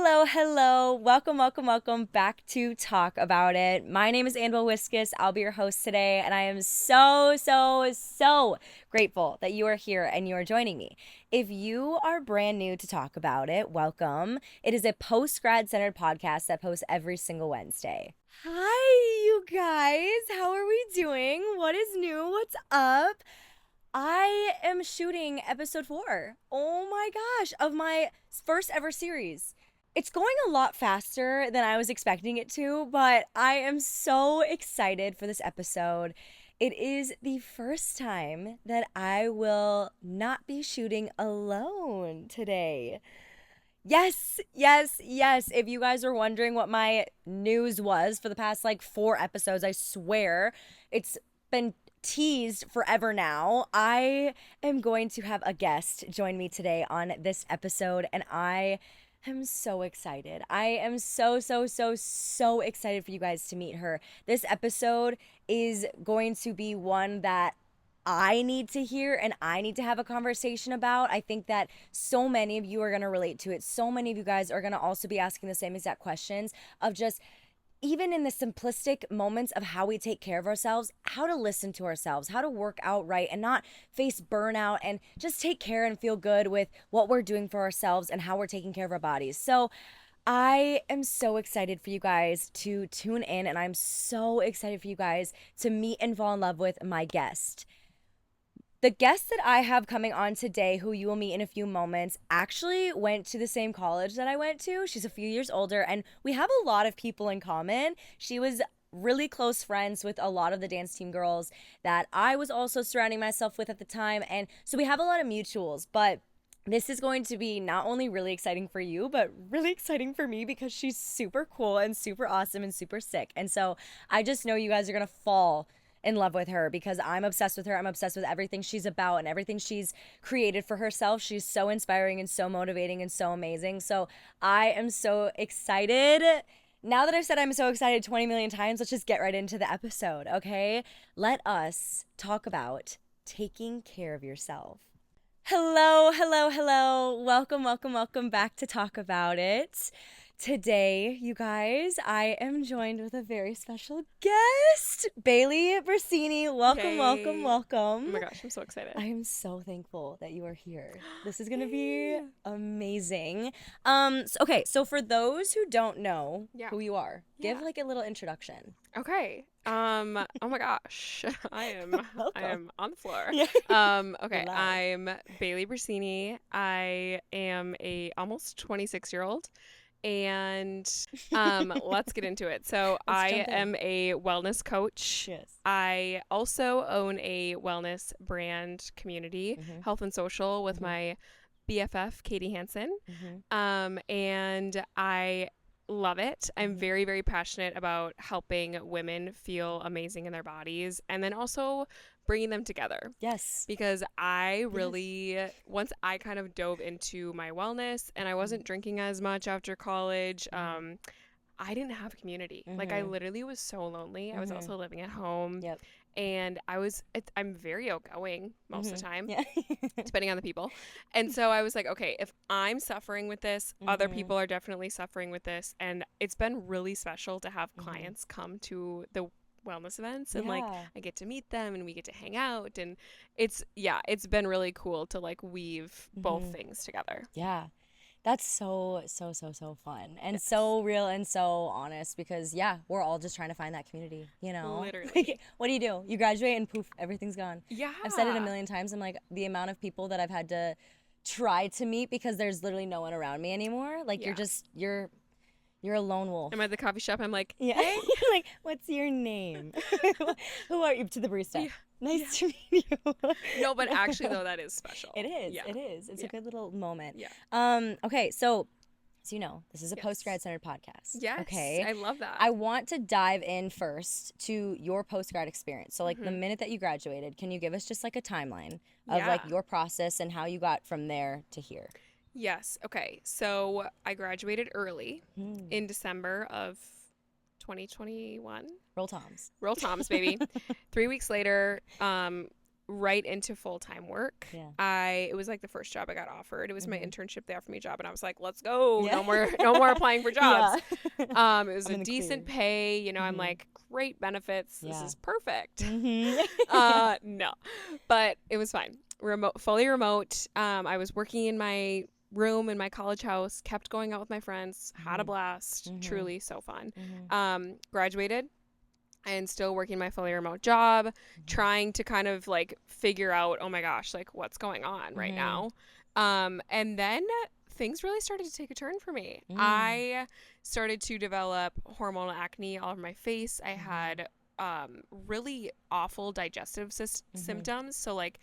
Hello, hello. Welcome back to Talk About It. My name is Annabelle Wiskus. I'll be your host today, and I am so grateful that you are here and you are joining me. If you are brand new to Talk About It, welcome. It is a post-grad centered podcast that posts every single Wednesday. Hi, you guys. How are we doing? What is new? What's up? I am shooting episode 4. Oh my gosh, of my first ever series. It's going a lot faster than I was expecting it to, but I am so excited for this episode. It is the first time that I will not be shooting alone today. Yes. If you guys are wondering what my news was for the past like 4 episodes, I swear it's been teased forever now. I am going to have a guest join me today on this episode, and I am so excited. I am so excited for you guys to meet her. This episode is going to be one that I need to hear and I need to have a conversation about. I think that so many of you are going to relate to it. So many of you guys are going to also be asking the same exact questions of just even in the simplistic moments of how we take care of ourselves, how to listen to ourselves, how to work out right and not face burnout, and just take care and feel good with what we're doing for ourselves and how we're taking care of our bodies. So I am so excited for you guys to tune in, and I'm so excited for you guys to meet and fall in love with my guest. The guest that I have coming on today, who you will meet in a few moments, actually went to the same college that I went to. She's a few years older, and we have a lot of people in common. She was really close friends with a lot of the dance team girls that I was also surrounding myself with at the time. And so we have a lot of mutuals, but this is going to be not only really exciting for you, but really exciting for me because she's super cool and super awesome and super sick. And so I just know you guys are going to fall in love with her because I'm obsessed with her. I'm obsessed with everything she's about and everything she's created for herself. She's so inspiring and so motivating and so amazing. So I am so excited. Now that I've said I'm so excited 20 million times, let's just get right into the episode, okay? Let us talk about taking care of yourself. Hello. Welcome back to Talk About It. Today, you guys, I am joined with a very special guest, Bailey Braccini. Welcome. Oh my gosh, I'm so excited. I am so thankful that you are here. This is going to be amazing. So for those who don't know who you are, give like a little introduction. Okay. Oh my gosh. I am on the floor. Yeah. Okay, I'm Bailey Braccini. I am a almost 26-year-old. And let's get into it. So I am a wellness coach. Yes. I also own a wellness brand community, Health and Social, with my BFF, Katie Hansen. And I love it. I'm very, very passionate about helping women feel amazing in their bodies and then also bringing them together. Yes. Because I really, once I kind of dove into my wellness and I wasn't drinking as much after college, I didn't have a community. Like I literally was so lonely. I was also living at home. Yep. And I'm very outgoing most of the time, Yeah. depending on the people. And so I was like, okay, if I'm suffering with this, other people are definitely suffering with this. And it's been really special to have clients come to the wellness events and like I get to meet them and we get to hang out, and it's been really cool to like weave both things together. Yeah. That's so fun and so real and so honest because we're all just trying to find that community, you know? Literally. Like, what do? You graduate and poof, everything's gone. Yeah. I've said it a million times. I'm like, the amount of people that I've had to try to meet because there's literally no one around me anymore. Like you're a lone wolf. I'm at the coffee shop. I'm like, yeah. hey. Like, what's your name? Who are you? To the barista. Yeah. Nice to meet you. No, but actually though, that is special. It is. Yeah. It is. It's a good little moment. Yeah. Okay, so as you know, this is a post-grad centered podcast. Yes. Okay. I love that. I want to dive in first to your post-grad experience. So like the minute that you graduated, can you give us just like a timeline of like your process and how you got from there to here? Yes. Okay. So I graduated early in December of 2021. Roll Toms. Roll Toms, baby. 3 weeks later, right into full-time work. Yeah. It was like the first job I got offered. It was my internship. They offered me a job and I was like, let's go. Yeah. No more applying for jobs. Yeah. It was I'm a in the decent clear. pay, you know, I'm like, great benefits. This Yeah. is perfect. Mm-hmm. No, but it was fine. Fully remote. I was working in my room in my college house, kept going out with my friends, had a blast, truly so fun. Graduated and still working my fully remote job, trying to kind of like figure out, oh my gosh, like what's going on right now. And then things really started to take a turn for me. I started to develop hormonal acne all over my face. I had really awful digestive symptoms. So like,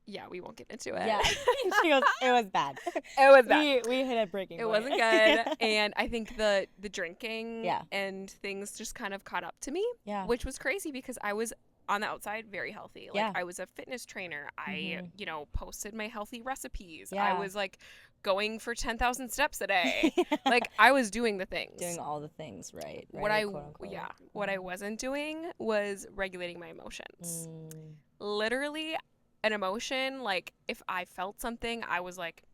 yeah, we won't get into it. Yeah. She goes, it was bad. It was bad. We hit a breaking point. It wasn't good. And I think the drinking Yeah. and things just kind of caught up to me, Yeah. which was crazy because I was on the outside very healthy. Like Yeah. I was a fitness trainer. I, you know, posted my healthy recipes. Yeah. I was like going for 10,000 steps a day. Like I was doing the things. Doing all the things, right? What I wasn't doing was regulating my emotions. Literally an emotion, like if I felt something, I was like,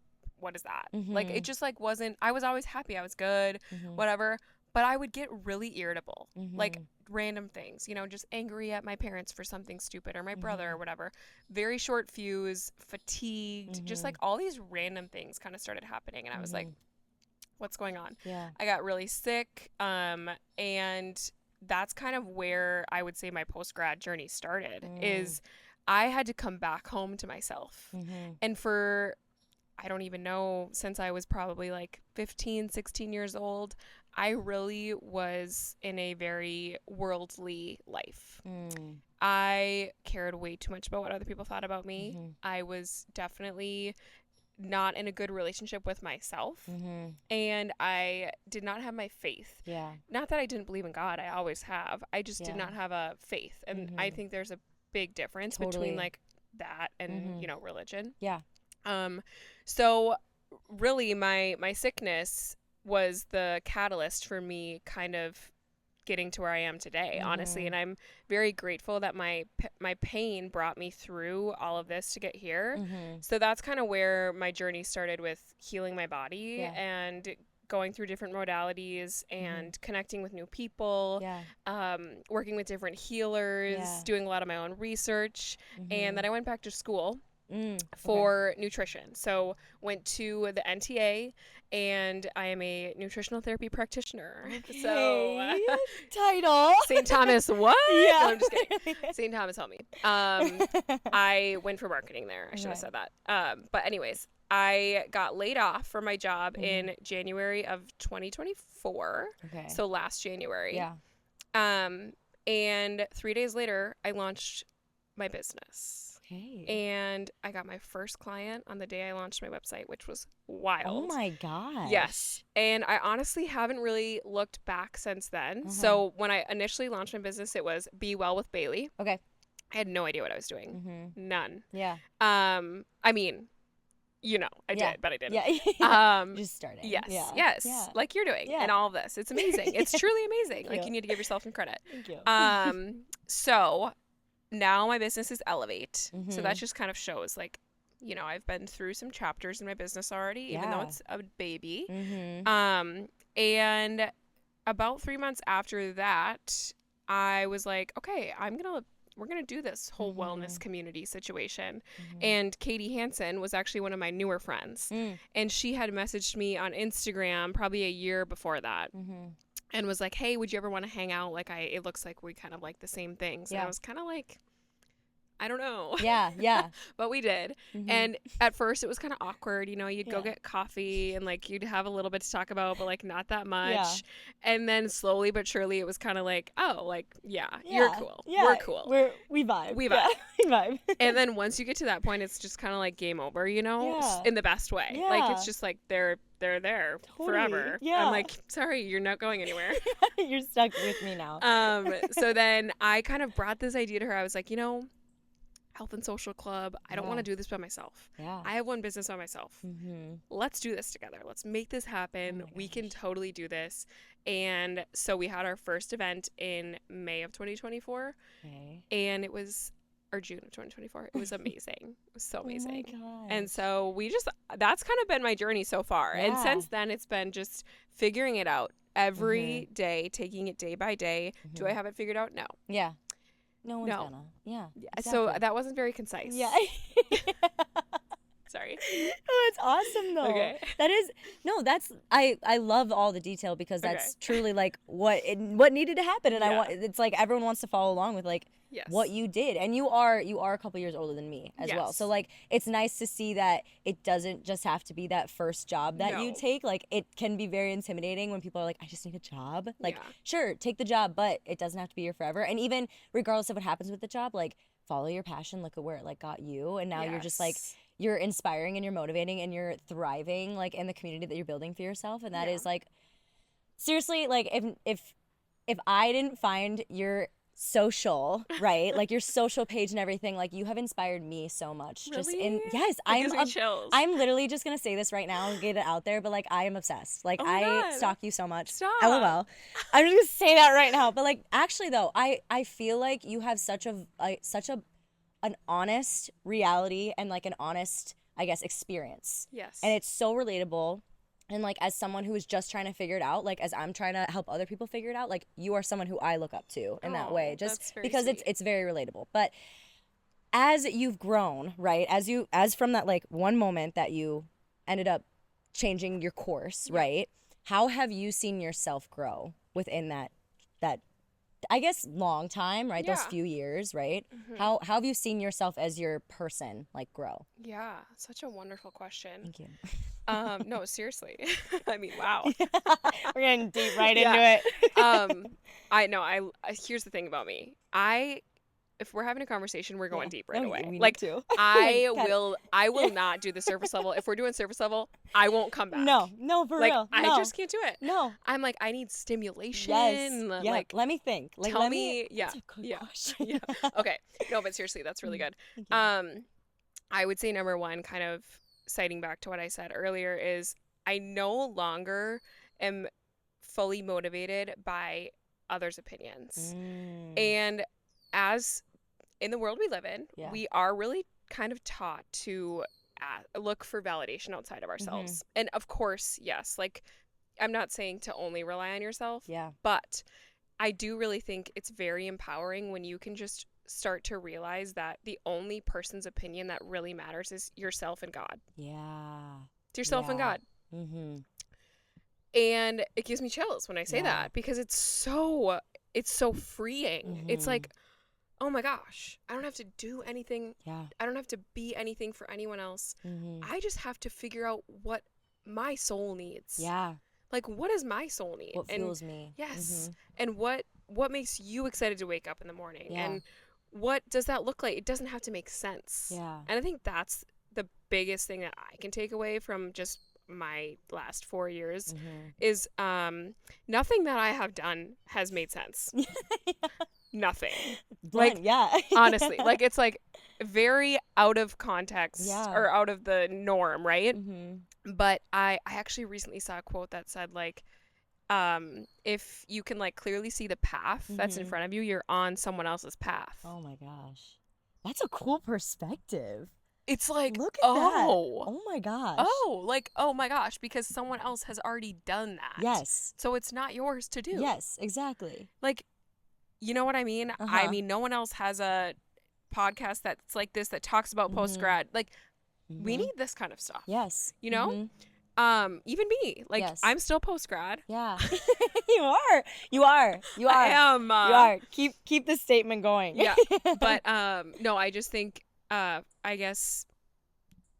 what is that? Like it just like wasn't, I was always happy, I was good, whatever, but I would get really irritable, like random things, you know, just angry at my parents for something stupid or my brother or whatever, very short fuse, fatigued, just like all these random things kind of started happening, and I was like, what's going on? Yeah. I got really sick, and that's kind of where I would say my post-grad journey started, is I had to come back home to myself. And for, I don't even know, since I was probably like 15, 16 years old, I really was in a very worldly life. I cared way too much about what other people thought about me. I was definitely not in a good relationship with myself. And I did not have my faith. Yeah. Not that I didn't believe in God. I always have. I just did not have a faith. And I think there's a big difference between like that and you know, religion. Yeah. So really my sickness was the catalyst for me kind of getting to where I am today, honestly, and I'm very grateful that my pain brought me through all of this to get here. So that's kind of where my journey started, with healing my body and going through different modalities and connecting with new people, working with different healers, doing a lot of my own research. And then I went back to school for nutrition. So went to the NTA, and I am a nutritional therapy practitioner. Okay. So title. St. Thomas, what? Yeah. No, I'm just kidding. St. Thomas help me. I went for marketing there. I should have said that. But anyways, I got laid off from my job in January of 2024. Okay. So last January. Yeah. And 3 days later, I launched my business. Okay. And I got my first client on the day I launched my website, which was wild. Oh my gosh. Yes. And I honestly haven't really looked back since then. So when I initially launched my business, it was Be Well with Bailey. Okay. I had no idea what I was doing. None. Yeah. I mean, you know, I did, but I didn't. Yeah. Just starting. Yes. Yeah. Yes. Yeah. Like you're doing and all of this. It's amazing. It's truly amazing. Like you need to give yourself some credit. Thank you. So now my business is Elevate. So that just kind of shows, like, you know, I've been through some chapters in my business already, even though it's a baby. And about 3 months after that, I was like, okay, we're going to do this whole wellness community situation. And Katie Hansen was actually one of my newer friends. And she had messaged me on Instagram probably a year before that. And was like, hey, would you ever want to hang out? Like, it looks like we kind of like the same things. And I was kind of like, I don't know. Yeah. But we did. And at first it was kind of awkward. You know, you'd go get coffee and like you'd have a little bit to talk about, but like not that much. Yeah. And then slowly but surely it was kind of like, oh, like, you're cool. Yeah. We're cool. We vibe. We vibe. Yeah, we vibe. And then once you get to that point, it's just kind of like game over, you know, in the best way. Yeah. Like, it's just like they're there forever. Yeah. I'm like, sorry, you're not going anywhere. You're stuck with me now. So then I kind of brought this idea to her. I was like, you know, Health and Social Club, I don't want to do this by myself. Yeah. I have one business by myself. Let's do this together. Let's make this happen. We can totally do this. And so we had our first event in May of 2024. Okay. And it was or June of 2024. It was amazing. It was so amazing. Oh my And gosh. so that's kind of been my journey so far. And Yeah. since then, it's been just figuring it out every Mm-hmm. day, taking it day by day. Do I have it figured out? No. Yeah. No one's No. gonna. Yeah. So Exactly. that wasn't very concise. Yeah. Sorry. Oh, it's awesome though. Okay. That is no, that's I love all the detail because that's Okay. truly like what needed to happen, and I Yeah. want it's like everyone wants to follow along with like Yes. what you did, and you are a couple years older than me as well. Yes. So like it's nice to see that it doesn't just have to be that first job that you No. take. Like it can be very intimidating when people are like, I just need a job. Like Yeah. sure, take the job, but it doesn't have to be your forever. And even regardless of what happens with the job, like follow your passion. Look at where it like got you, and now you're just like Yes. you're inspiring and you're motivating and you're thriving like in the community that you're building for yourself, and that Yeah. is like seriously like if I didn't find your social right like your social page and everything, like you have inspired me so much. Just in Really? yes That gives me chills. I'm literally just gonna say this right now and get it out there, but like I am obsessed. Like Oh my I God. stalk you so much. Stop. LOL. I'm just gonna say that right now, but like actually though I feel like you have such a an honest reality and like an honest, I guess, experience. Yes. And it's so relatable. And like as someone who is just trying to figure it out, like as I'm trying to help other people figure it out, like you are someone who I look up to in that Oh, way. Just that's very because sweet. it's very relatable. But as you've grown, right? As from that like one moment that you ended up changing your course, right? How have you seen yourself grow within that I guess long time, right? Those Yeah. few years, right? Mhm. How have you seen yourself as your person like grow? Yeah, such a wonderful question. Thank you. No, seriously. I mean, wow. We're getting deep right Yeah. into it. I know. Here's the thing about me. If we're having a conversation, we're going deep right No, away. we need Like to. I Got it. will not do the surface level. If we're doing surface level, I won't come back. No, for Like real. I No. just can't do it. No. I'm like I need stimulation. Yes. Yeah. Like let me think. Like, tell let me. Yeah. That's a good Yeah. question. Yeah. Okay. No, but seriously, that's really good. Thank you. I would say number one, kind of citing back to what I said earlier, is I no longer am fully motivated by others' opinions. And as in the world we live in, Yeah. we are really kind of taught to look for validation outside of ourselves. And of course, yes, like I'm not saying to only rely on yourself, Yeah. but I do really think it's very empowering when you can just start to realize that the only person's opinion that really matters is yourself and God. Yeah. It's yourself and Yeah. God. Mm-hmm. And it gives me chills when I say Yeah. that because it's so freeing. It's like, oh my gosh, I don't have to do anything. Yeah. I don't have to be anything for anyone else. Mm-hmm. I just have to figure out what my soul needs. Yeah. Like, what does my soul need? What And fuels me? yes. And what makes you excited to wake up in the morning? Yeah. And what does that look like? It doesn't have to make sense. Yeah. And I think that's the biggest thing that I can take away from just my last 4 years is nothing that I have done has made sense. Nothing. Blunt, Like, yeah. honestly, like it's like very out of context Yeah. or out of the norm, right? Mm-hmm. But I actually recently saw a quote that said like if you can like clearly see the path that's in front of you, you're on someone else's path. Oh my gosh. That's a cool perspective. It's like, Look at that. oh, Oh my gosh. oh, like, oh my gosh, because someone else has already done that. Yes. So it's not yours to do. Yes, exactly. Like, you know what I mean? I mean, no one else has a podcast that's like this that talks about post-grad. Like, we need this kind of stuff. Yes. You know? Even me. Like, Yes. I'm still post-grad. Yeah. You are. You are. You are. I am. You are. Keep the statement going. Yeah. But, no, I just think, I guess,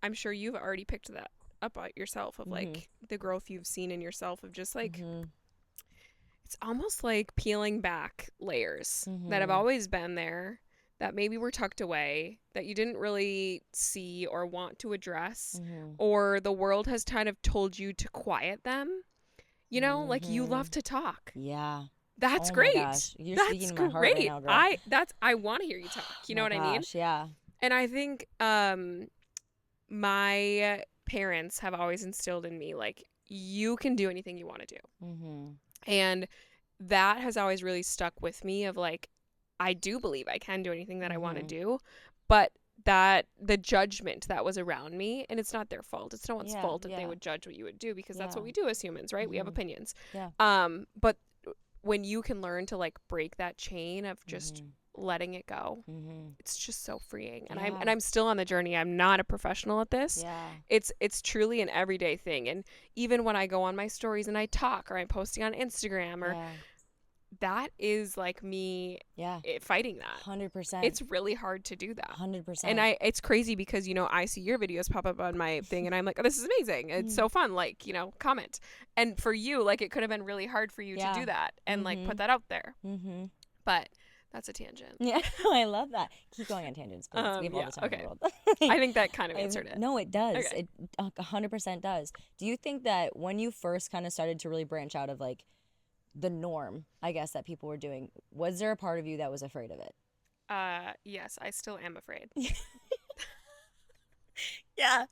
I'm sure you've already picked that up yourself of like the growth you've seen in yourself of just like, it's almost like peeling back layers that have always been there that maybe were tucked away that you didn't really see or want to address, or the world has kind of told you to quiet them. You know, like you love to talk. Yeah. That's Oh my great. gosh. You're That's speaking to my heart right great. now, girl. I want to hear you talk. You know what I mean? Yeah. And I think my parents have always instilled in me like you can do anything you want to do. And that has always really stuck with me of like I do believe I can do anything that I want to Mhm. do, but that the judgment that was around me, and it's not their fault. It's no one's Yeah, fault if they yeah, would judge what you would do, because that's yeah. what we do as humans, right? We have Mhm. opinions. Yeah. But when you can learn to like break that chain of just Mhm. letting it go, Mhm. it's just so freeing. And Yeah. I'm still on the journey. I'm not a professional at this. Yeah. It's truly an everyday thing. And even when I go on my stories and I talk, or I'm posting on Instagram, or Yeah. that is like me Yeah. fighting that. 100%. It's really hard to do that. 100%. And it's crazy because, you know, I see your videos pop up on my thing and I'm like, oh, this is amazing. It's so fun. Like, you know, comment. And for you, like, it could have been really hard for you to Yeah. do that and like put Mhm. that out there. Mhm. But that's a tangent. Yeah. I love that. Keep going on tangents, please. We have all Yeah, the time in okay. the world. I think that kind of answered it. No, it does. Okay. It 100% does. Do you think that when you first kind of started to really branch out of like the norm, I guess, that people were doing, was there a part of you that was afraid of it? Yes, I still am afraid. Yeah.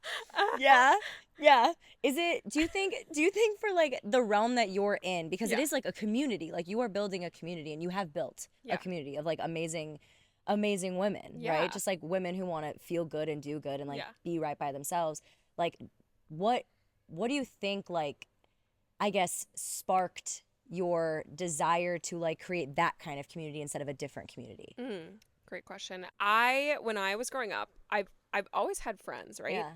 Yeah. Yeah. Do you think for like the realm that you're in, because it Yeah. is like a community, like you are building a community and you have built Yeah. a community of like amazing women, Yeah. right? Just like women who want to feel good and do good and like Yeah. be right by themselves. Like what do you think, like, I guess, sparked your desire to like create that kind of community instead of a different community? Great question. When I was growing up, I've always had friends, right? Yeah.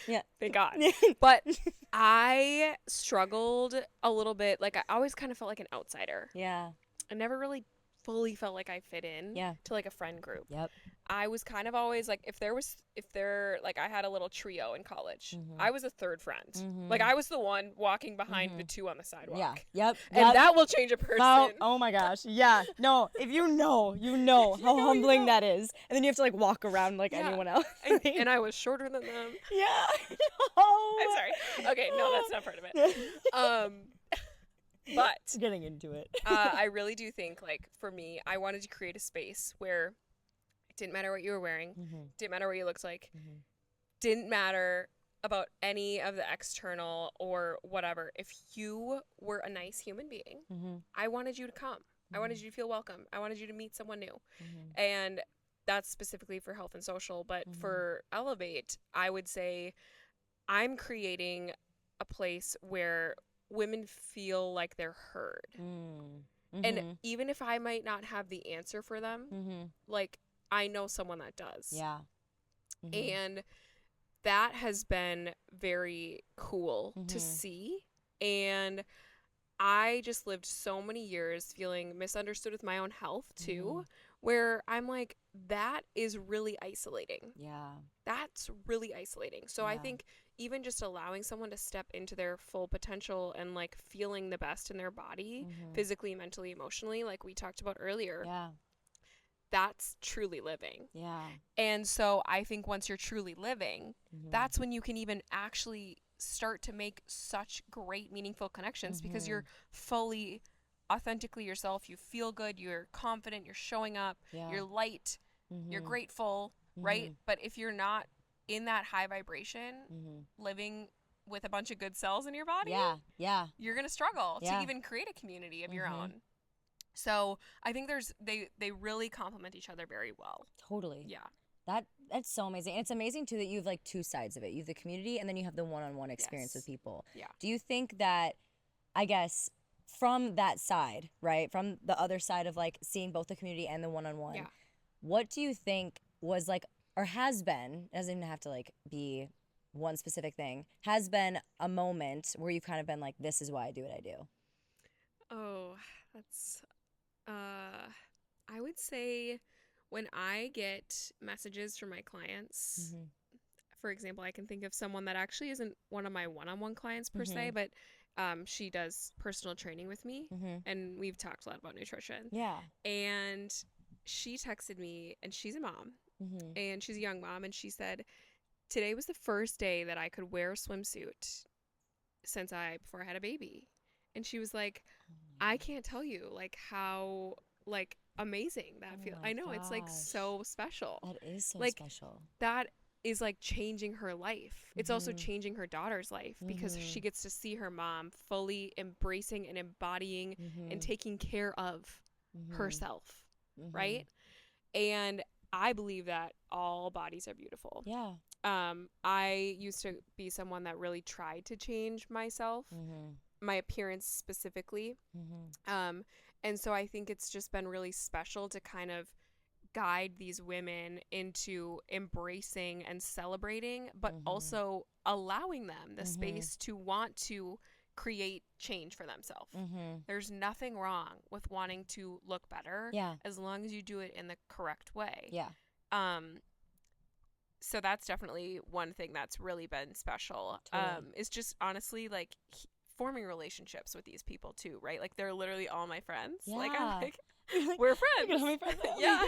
Yeah. Thank God. But I struggled a little bit. Like, I always kind of felt like an outsider. Yeah. I never really fully felt like I fit in Yeah. to like a friend group. Yep. I was kind of always like, like, I had a little trio in college. Mhm. I was a third friend. Mhm. Like, I was the one walking behind the two on the sidewalk. Yeah. Yep. And that will change a person. Oh my gosh. Yeah. No, if you know how humbling that is. And then you have to like walk around like Yeah. anyone else. And I was shorter than them. Yeah. No. I'm sorry. Okay, no, that's not part of it. But Getting into it. I really do think, like, for me, I wanted to create a space where it didn't matter what you were wearing, didn't matter what you looked like, didn't matter about any of the external or whatever. If you were a nice human being, I wanted you to come. I wanted you to feel welcome. I wanted you to meet someone new. And that's specifically for health and social. But for Elevate, I would say I'm creating a place where women feel like they're heard. And even if I might not have the answer for them, like, I know someone that does. Yeah. And that has been very cool to see. And I just lived so many years feeling misunderstood with my own health too, where I'm like, that is really isolating. Yeah. That's really isolating. So I think even just allowing someone to step into their full potential and like feeling the best in their body, physically, mentally, emotionally, like we talked about earlier, that's truly living. Yeah. And so I think once you're truly living, that's when you can even actually start to make such great, meaningful connections, because you're fully, authentically yourself. You feel good. You're confident. You're showing up. You're light. You're grateful, right? But if you're not in that high vibration, living with a bunch of good cells in your body, you're going to struggle to even create a community of your own. So I think they really complement each other very well. Totally. Yeah. That's so amazing. And it's amazing too that you have like two sides of it. You have the community and then you have the one-on-one experience with people. Yeah. Do you think that, I guess, from that side, right? From the other side of like seeing both the community and the one-on-one, what do you think was like, or has been, it doesn't even have to like be one specific thing, has been a moment where you've kind of been like, this is why I do what I do? Oh, that's, I would say when I get messages from my clients, for example, I can think of someone that actually isn't one of my one-on-one clients per se, but she does personal training with me, and we've talked a lot about nutrition. Yeah. And she texted me, and she's a mom, and she's a young mom, and she said, today was the first day that I could wear a swimsuit before I had a baby. And she was like, I can't tell you like how like amazing that feels. I know, it's like so special. That is so like, special. That is like changing her life. It's also changing her daughter's life, because she gets to see her mom fully embracing and embodying and taking care of herself, right? And I believe that all bodies are beautiful. Yeah. I used to be someone that really tried to change myself, my appearance specifically. And so I think it's just been really special to kind of guide these women into embracing and celebrating, but also allowing them the space to want to create change for themselves. There's nothing wrong with wanting to look better, as long as you do it in the correct way. So that's definitely one thing that's really been special. Totally. Is just honestly like forming relationships with these people too, right? Like they're literally all my friends. Like I'm like, we're friends. You know how many friends Yeah.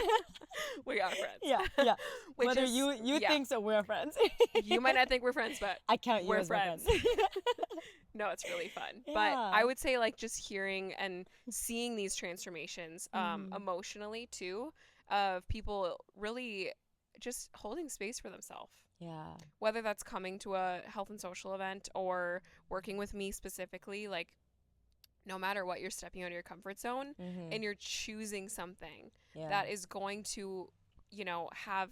We are friends. Yeah. Whether you think so, we're friends. You might not think we're friends, but I count you we're as friends. My friend. No, it's really fun. Yeah. But I would say like just hearing and seeing these transformations emotionally too, of people really just holding space for themselves. Yeah. Whether that's coming to a health and social event or working with me specifically, like no matter what, you're stepping out of your comfort zone and you're choosing something that is going to, you know, have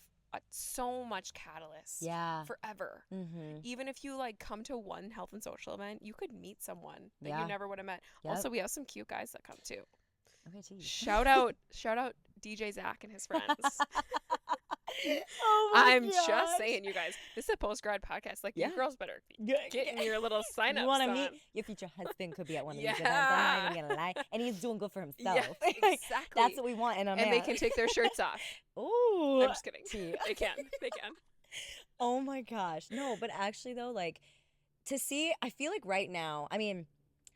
so much catalyst forever. Even if you like come to one health and social event, you could meet someone that you never would have met. Also, we have some cute guys that come too. Okay, geez. Shout out DJ Zach and his friends. Oh my I'm gosh. just saying, you guys, this is a post-grad podcast. Like, you girls better get in your little sign-ups. You want to meet your future husband could be at one of these events. I'm not even going to lie. And he's doing good for himself. Yeah, exactly. That's what we want in a man. And they can take their shirts off. Ooh. I'm just kidding. They can. Oh my gosh. No, but actually though, like to see, I feel like right now, I mean,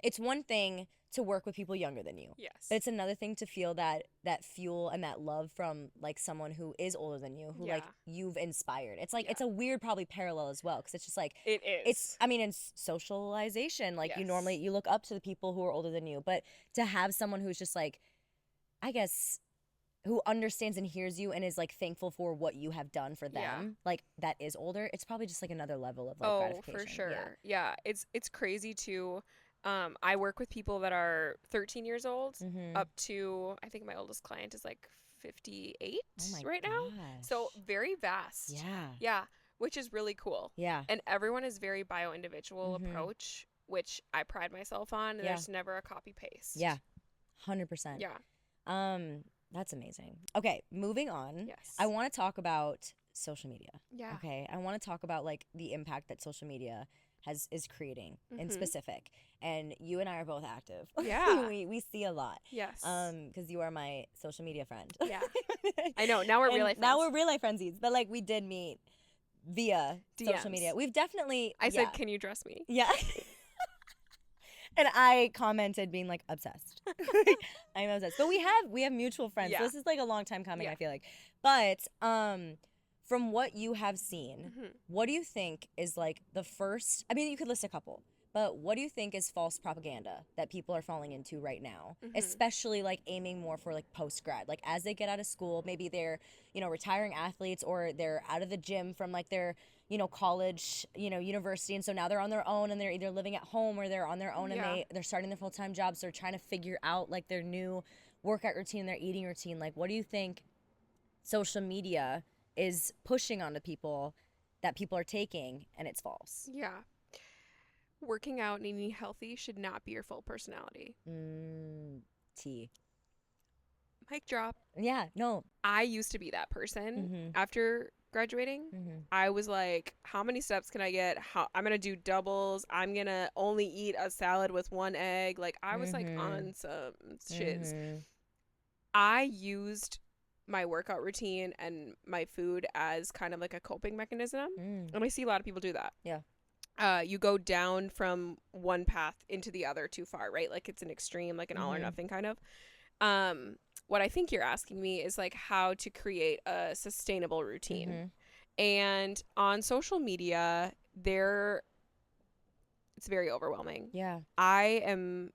it's one thing to work with people younger than you. Yes. But it's another thing to feel that fuel and that love from like someone who is older than you, who like you've inspired. It's like it's a weird probably parallel as well, because it's just like it is. It's I mean, in socialization, like you look up to the people who are older than you, but to have someone who's just like, I guess, who understands and hears you and is like thankful for what you have done for them, like that is older, it's probably just like another level of like gratification. For sure. Yeah. It's crazy too. I work with people that are 13 years old up to, I think my oldest client is like 58 right now. So very vast. Yeah. Which is really cool. Yeah. And everyone is very bio-individual approach, which I pride myself on. And there's never a copy paste. Yeah. 100%. Yeah. That's amazing. Okay. Moving on. Yes. I want to talk about social media. Yeah. Okay. I want to talk about like the impact that social media is creating in specific, and you and I are both active. Yeah. we see a lot. Yes. Because you are my social media friend. Yeah. I know. Now we're real life friends. Now we're real life friendsies, but like we did meet via social media. We've definitely. I said, "Can you dress me?" Yeah. And I commented being like obsessed. I'm obsessed. But we have mutual friends. So this is like a long time coming, I feel like. But from what you have seen, what do you think is like the first, I mean, you could list a couple, but what do you think is false propaganda that people are falling into right now, especially like aiming more for like post-grad, like as they get out of school, maybe they're, you know, retiring athletes, or they're out of the gym from like their, you know, college, you know, university, and so now they're on their own and they're either living at home or they're on their own and they're starting their full-time jobs. So they're trying to figure out like their new workout routine, their eating routine. Like, what do you think social media is pushing onto people that people are taking and it's false? Yeah. Working out and eating healthy should not be your full personality. T. Mic drop. Yeah, no. I used to be that person. After graduating, I was like, how many steps can I get? I'm going to do doubles. I'm going to only eat a salad with one egg. Like, I was like on some shiz. I used my workout routine and my food as kind of like a coping mechanism. And I see a lot of people do that. Yeah. You go down from one path into the other too far, right? Like it's an extreme, like an all or nothing kind of. What I think you're asking me is like how to create a sustainable routine. And on social media, it's very overwhelming. Yeah. I am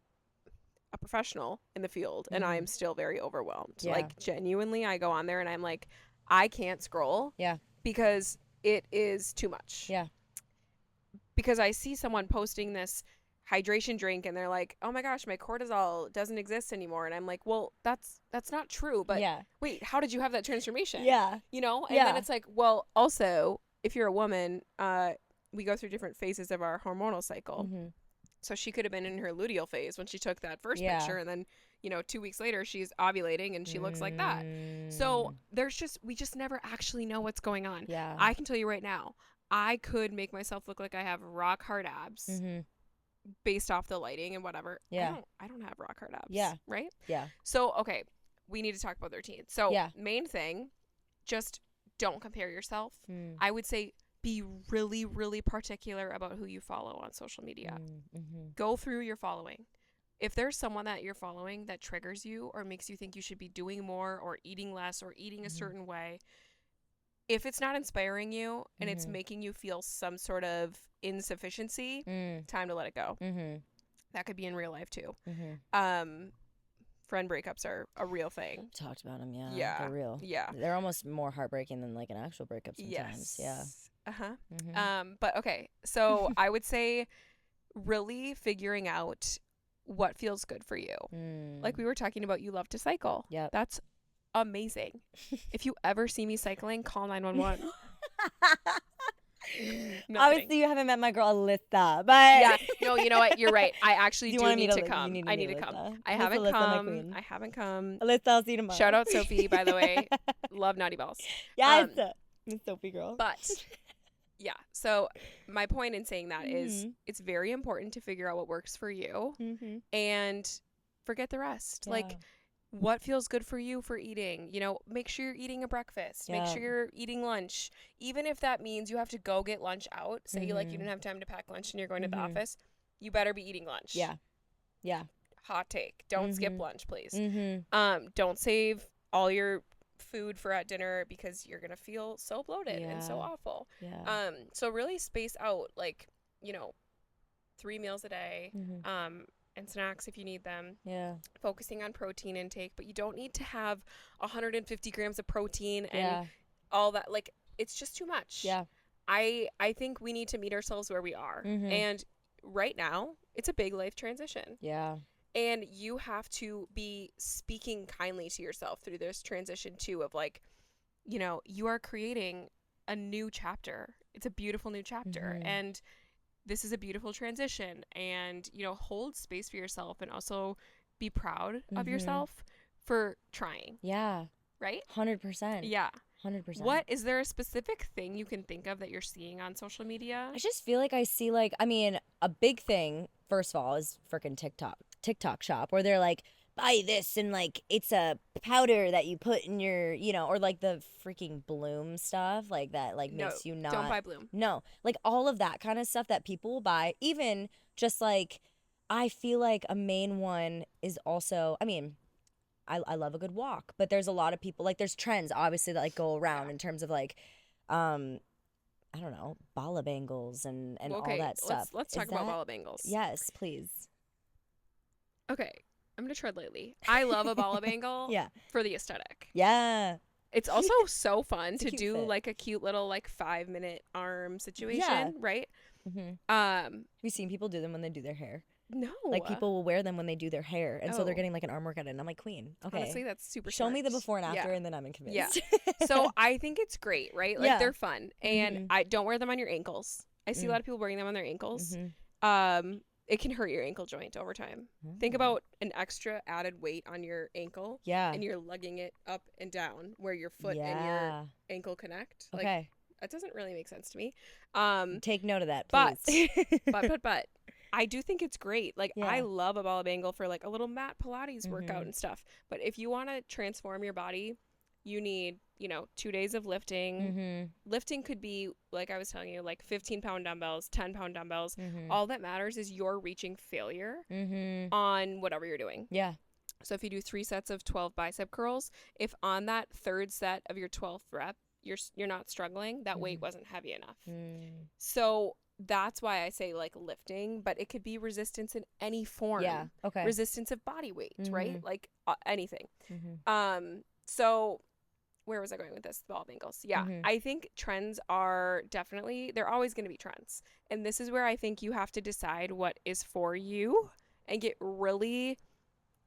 a professional in the field and I am still very overwhelmed. Yeah. Like genuinely, I go on there and I'm like, I can't scroll. Yeah. Because it is too much. Yeah. Because I see someone posting this hydration drink and they're like, oh my gosh, my cortisol doesn't exist anymore. And I'm like, well, that's not true. But wait, how did you have that transformation? Yeah. You know? And then it's like, well, also, if you're a woman, we go through different phases of our hormonal cycle. Mm-hmm. So she could have been in her luteal phase when she took that first picture. And then, 2 weeks later, she's ovulating and she looks like that. So we just never actually know what's going on. Yeah. I can tell you right now, I could make myself look like I have rock hard abs. Mm-hmm. Based off the lighting and whatever. Yeah. I don't have rock hard abs. Yeah. Right? Yeah. So, okay, we need to talk about their routine. So, main thing, just don't compare yourself. I would say be really, really particular about who you follow on social media. Mm-hmm. Go through your following. If there's someone that you're following that triggers you or makes you think you should be doing more or eating less or eating a certain way, if it's not inspiring you and it's making you feel some sort of insufficiency, time to let it go. That could be in real life too. Friend breakups are a real thing. Talked about them, yeah. They're real. Yeah. They're almost more heartbreaking than like an actual breakup sometimes. Yes. Yeah. But okay, so I would say really figuring out what feels good for you. Like we were talking about, you love to cycle. Yeah. That's amazing. If you ever see me cycling, call 911. Obviously, you haven't met my girl Alyssa, but yeah, no, you know what? You're right. I actually do need to come. I need to come. I haven't come. Alyssa, I'll see you tomorrow. Shout out Sophie, by the way. Love Naughty Balls. Yes, Miss Sophie girl. But yeah, so my point in saying that is it's very important to figure out what works for you and forget the rest. Yeah. Like, what feels good for you for eating? Make sure you're eating a breakfast. Make sure you're eating lunch. Even if that means you have to go get lunch out. Say you didn't have time to pack lunch and you're going to the office. You better be eating lunch. Yeah. Yeah. Hot take. Don't skip lunch, please. Don't save all your food for at dinner because you're going to feel so bloated and so awful. Yeah. So really space out 3 meals a day. And snacks if you need them. Yeah. Focusing on protein intake, but you don't need to have 150 grams of protein and all that. Like, it's just too much. Yeah. I think we need to meet ourselves where we are. And right now, it's a big life transition. Yeah. And you have to be speaking kindly to yourself through this transition too of you are creating a new chapter. It's a beautiful new chapter. And this is a beautiful transition, and hold space for yourself and also be proud of yourself for trying. Yeah. Right? 100%. Yeah. 100%. What is there a specific thing you can think of that you're seeing on social media? I just feel like I see a big thing first of all is freaking TikTok shop where they're like, buy this and it's a powder that you put in your or the freaking Bloom stuff that makes you not. Don't buy Bloom. No, all of that kind of stuff that people will buy. Even just I feel like a main one is also, I love a good walk, but there's a lot of people there's trends obviously that go around in terms of I don't know, bala bangles and all that stuff. Let's talk about bala bangles. Yes, please. Okay. I'm going to tread lightly. I love a bala bangle for the aesthetic. Yeah. It's also so fun to do fit. a cute little 5-minute arm situation, right? Have you seen people do them when they do their hair? No. People will wear them when they do their hair, and so they're getting an arm workout, and I'm like, queen. Okay. Honestly, that's super Show smart. me the before and after, and then I'm convinced. Yeah. So I think it's great, right? They're fun, and I don't wear them on your ankles. I see a lot of people wearing them on their ankles. It can hurt your ankle joint over time. Think about an extra added weight on your ankle. Yeah. And you're lugging it up and down where your foot and your ankle connect. Okay. That doesn't really make sense to me. Take note of that, please. But I do think it's great. I love a bala bangle for a little mat Pilates workout and stuff. But if you want to transform your body, you need 2 days of lifting. Lifting could be, like I was telling you, 15-pound dumbbells, 10-pound dumbbells. All that matters is you're reaching failure on whatever you're doing. Yeah. So if you do 3 sets of 12 bicep curls, if on that third set of your 12th rep you're not struggling, that weight wasn't heavy enough. So that's why I say lifting, but it could be resistance in any form. Yeah. Okay. Resistance of body weight, right? Anything. So where was I going with this? The ball bangles. Yeah. Mhm. I think trends are definitely, they're always going to be trends. And this is where I think you have to decide what is for you and get really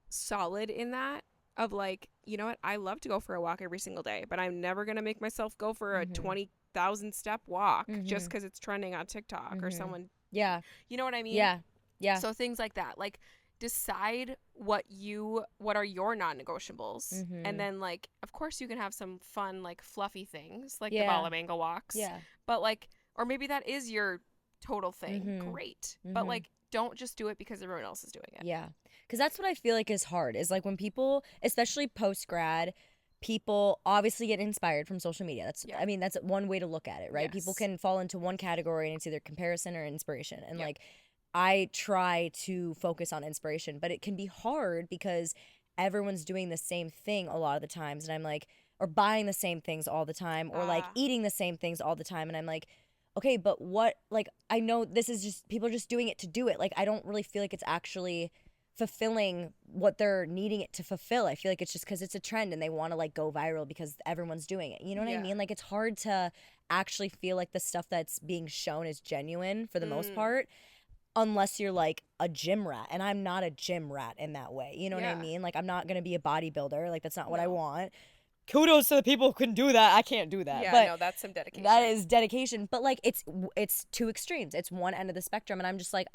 solid in that of like, you know what? I love to go for a walk every single day, but I'm never going to make myself go for a Mhm. 20,000 step walk just Mhm. because it's trending on TikTok or Mhm. someone, Yeah. you know what I mean? Yeah. Yeah. So things like that. Like decide what are your non-negotiables. And Mhm. then like of course you can have some fun like fluffy things like the Yeah. bala mango walks. Yeah. But like or maybe that is your total thing. Mhm. Great. But Mhm. like don't just do it because everyone else is doing it. Yeah. Because that's what I feel like is hard is like when people, especially post grad, people obviously get inspired from social media. Yeah. I mean, that's one way to look at it, right? People Yes. can fall into one category and it's either comparison or inspiration. And Yep. like, I try to focus on inspiration, but it can be hard because everyone's doing the same thing a lot of the times. And I'm like, or buying the same things all the time, or like eating the same things all the time. And I'm like, okay, but what, like, I know this is just, people are just doing it to do it. Like, I don't really feel like it's actually fulfilling what they're needing it to fulfill. I feel like it's just because it's a trend and they want to like go viral because everyone's doing it. You know what I Yeah. mean? Like, it's hard to actually feel like the stuff that's being shown is genuine for the most part, unless you're like a gym rat. And I'm not a gym rat in that way. You know what I Yeah. mean? Like, I'm not going to be a bodybuilder. Like, that's not what I No. want. Kudos to the people who can do that. I can't do that. Yeah, but no, that's some dedication. that is dedication. But like it's two extremes. It's one end of the spectrum and I'm just like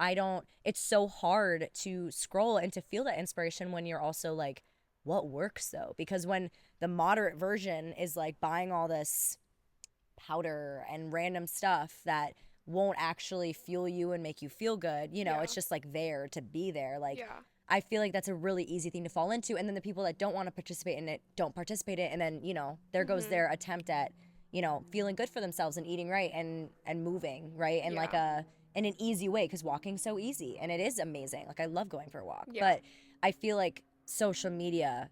it's so hard to scroll and to feel that inspiration when you're also like, what works though? Because when the moderate version is like buying all this powder and random stuff that won't actually fuel you and make you feel good, Yeah. it's just like there to be there. Like, Yeah. I feel like that's a really easy thing to fall into. And then the people that don't want to participate in it don't participate in it. And then, there goes their attempt at, feeling good for themselves and eating right and moving, right? And like in an easy way, because walking's so easy and it is amazing. Like, I love going for a walk. Yeah. But I feel like social media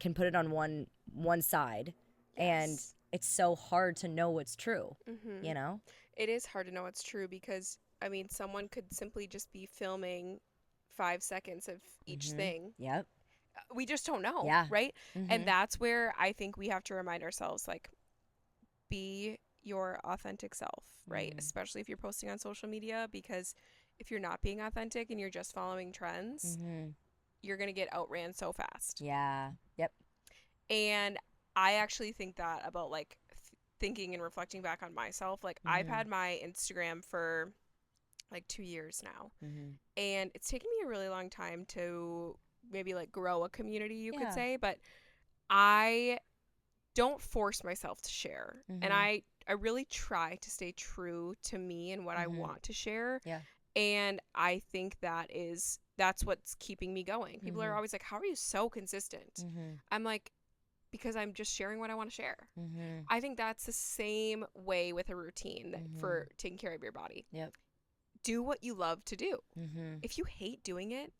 can put it on one side and Yes. it's so hard to know what's true, It is hard to know what's true because I mean someone could simply just be filming 5 seconds of each thing. Yep. We just don't know, Yeah. right? And that's where I think we have to remind ourselves like be your authentic self, right? Especially if you're posting on social media, because if you're not being authentic and you're just following trends, you're going to get outran so fast. Yeah. Yep. And I actually think that about like thinking and reflecting back on myself. Like I've had my Instagram for like 2 years now. And it's taken me a really long time to maybe like grow a community, you could say, but I don't force myself to share. And I really try to stay true to me and what I want to share. Yeah. And I think that's what's keeping me going. People are always like, how are you so consistent? I'm like, because I'm just sharing what I want to share. I think that's the same way with a routine for taking care of your body. Yep. Do what you love to do. If you hate doing it,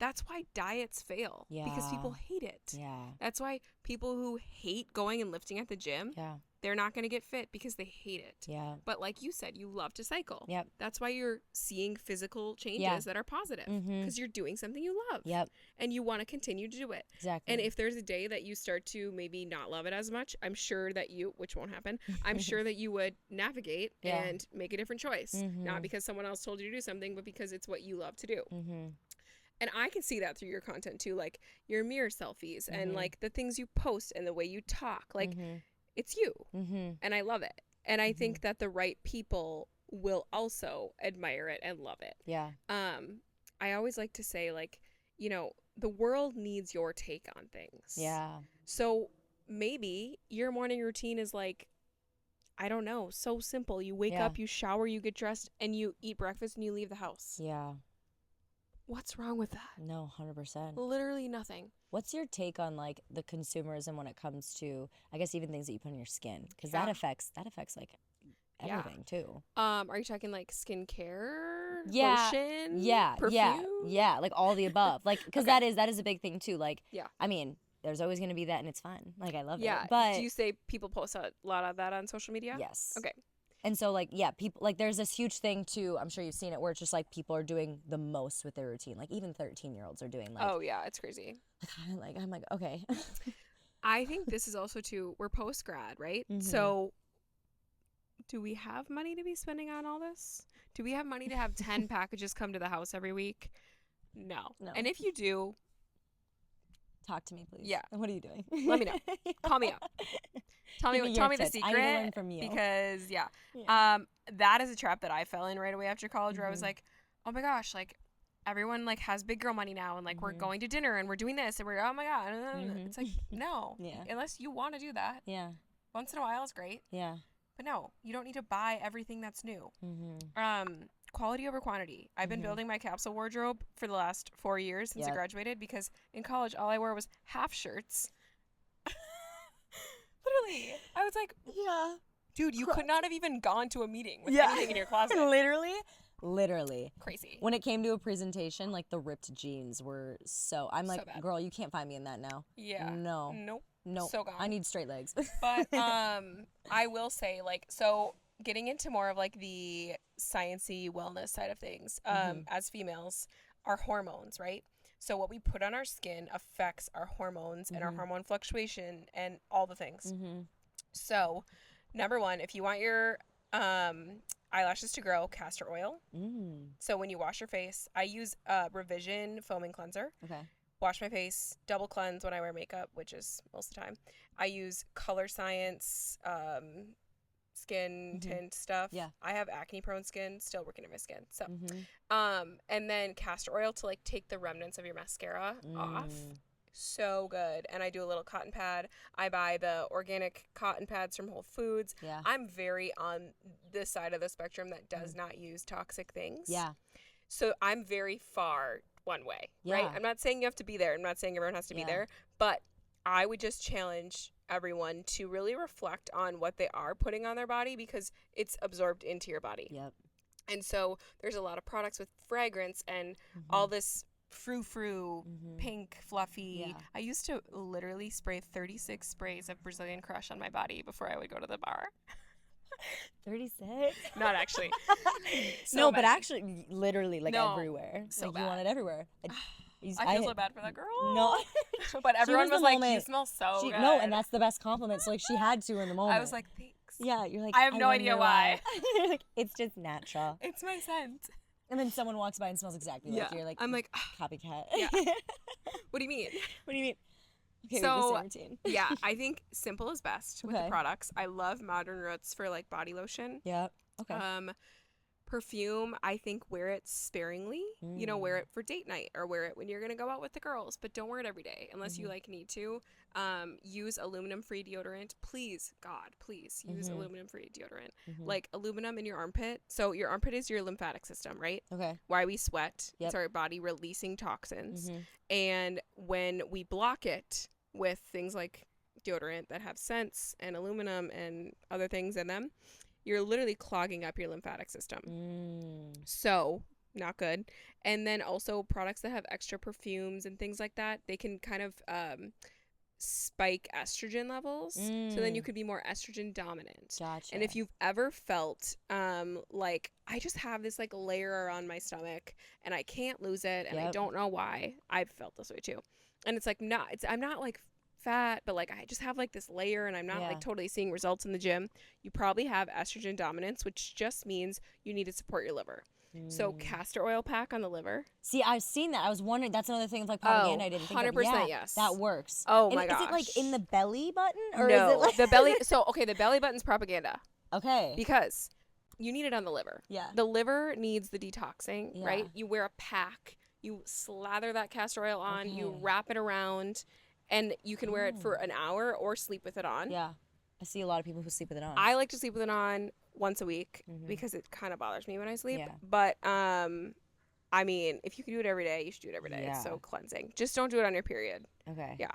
that's why diets fail. Yeah. Because people hate it. Yeah. That's why people who hate going and lifting at the gym, they're not going to get fit because they hate it. Yeah. But like you said, you love to cycle. Yep. That's why you're seeing physical changes that are positive because you're doing something you love. Yep. And you want to continue to do it. Exactly. And if there's a day that you start to maybe not love it as much, I'm sure that which won't happen, I'm sure that you would navigate and make a different choice. Not because someone else told you to do something, but because it's what you love to do. And I can see that through your content too, like your mirror selfies and like the things you post and the way you talk. Like it's you. And I love it. And I think that the right people will also admire it and love it. Yeah. I always like to say like, the world needs your take on things. Yeah. So maybe your morning routine is like, I don't know, so simple. You wake up, you shower, you get dressed, and you eat breakfast and you leave the house. Yeah. What's wrong with that? No, 100%. Literally nothing. What's your take on like the consumerism when it comes to, I guess, even things that you put on your skin? Because that affects like everything too. Are you talking like skincare? Yeah. Lotion? Yeah. Perfume? Yeah. Like all the above. Like, because that is a big thing too. Like, yeah. I mean, there's always going to be that and it's fun. Like, I love it. Yeah. But do you say people post a lot of that on social media? Yes. Okay. And so, like, yeah, people, like, there's this huge thing, too, I'm sure you've seen it, where it's just, like, people are doing the most with their routine. Like, even 13-year-olds are doing, like... Oh, yeah, it's crazy. Like, I'm like, okay. I think this is also too, we're post grad, right? Mhm. So do we have money to be spending on all this? Do we have money to have 10 packages come to the house every week? No. No. And if you do, Talk to me, please. Yeah. What are you doing? let me know. Call me up. Tell Give me me tell your me the tips. secret. I need to learn from you. Because Yeah. that is a trap that I fell in right away after college where I was Mhm. like, oh my gosh, like everyone like has big girl money now and like we're Mhm. going to dinner and we're doing this and we're oh my god. Mhm. It's like no. Yeah. Unless you want to do that. Yeah. Once in a while is great. Yeah. But no, you don't need to buy everything that's new. Mhm. Quality over quantity. I've been Mhm. building my capsule wardrobe for the last 4 years since I Yep. graduated because in college all I wore was half shirts. Literally. I was like, Yeah. dude, you could not have even gone to a meeting with Yeah. anything in your closet. Literally. Crazy. When it came to a presentation, like the ripped jeans were I'm So like, bad. girl, you can't find me in that now. Yeah. No. Nope. No. So gone. I need straight legs. But I will say like so getting into more of like the sciencey wellness side of things as females, our hormones, right? So what we put on our skin affects our hormones and our hormone fluctuation and all the things. So, number one, if you want your eyelashes to grow, castor oil. So when you wash your face, I use Revision foaming cleanser. Okay. Wash my face, double cleanse when I wear makeup, which is most of the time. I use Color Science skin tint stuff. Yeah. I have acne prone skin, still working on my skin. So and then castor oil to like take the remnants of your mascara off. So good. And I do a little cotton pad. I buy the organic cotton pads from Whole Foods. Yeah. I'm very on this side of the spectrum that does not use toxic things. Yeah. So I'm very far one way, right? Yeah. I'm not saying you have to be there. I'm not saying everyone has to be there. But I would just challenge everyone to really reflect on what they are putting on their body because it's absorbed into your body. Yep. And so there's a lot of products with fragrance and all this frou-frou, pink, fluffy. Yeah. I used to literally spray 36 sprays of Brazilian Crush on my body before I would go to the bar. 36? Not actually. No, but actually, literally, like No. everywhere. So like bad. you want it everywhere. I feel so bad for that girl. No. But everyone was was the like, moment. you smell so good. No, and that's the best compliment. So like she had to in the moment. I was like, thanks. yeah, you're like, I have no idea wonder why. You're like, it's just natural. It's my scent. And then someone walks by and smells exactly like Yeah. you're like, I'm like, copycat. Yeah. What do you mean? What do you mean? Okay, So, wait, the same routine. Yeah, I think simple is best with the Okay. products. I love Modern Roots for like body lotion. Yeah. Okay. Perfume, I think wear it sparingly. You know, wear it for date night or wear it when you're going to go out with the girls, but don't wear it every day unless you like need to. Use aluminum-free deodorant. Please, God, please use aluminum-free deodorant. Like aluminum in your armpit. So your armpit is your lymphatic system, right? Okay. Why we sweat. Yep. It's our body releasing toxins. And when we block it with things like deodorant that have scents and aluminum and other things in them, you're literally clogging up your lymphatic system. So not good. And then also products that have extra perfumes and things like that, they can kind of spike estrogen levels. So then you could be more estrogen dominant. Gotcha. And if you've ever felt like I just have this like layer on my stomach and I can't lose it and I don't know why, I've felt this way too. And it's like I'm not like fat, but like I just have like this layer and I'm not like totally seeing results in the gym. You probably have estrogen dominance, which just means you need to support your liver. So castor oil pack on the liver. See, I've seen that. I was wondering. That's another thing of like propaganda. I didn't think of. 100% Yeah, yes. That works. Oh and my gosh. Is it like in the belly button or No, is it like the belly. So okay, the belly button's propaganda okay? Because you need it on the liver. Yeah. The liver needs the detoxing, right? You wear a pack. You slather that castor oil on. You wrap it around, and you can wear it for an hour or sleep with it on. Yeah. I see a lot of people who sleep with it on. I like to sleep with it on once a week because it kind of bothers me when I sleep. Yeah. But I mean, if you can do it every day, you should do it every day. It's so cleansing. Just don't do it on your period. Okay. Yeah.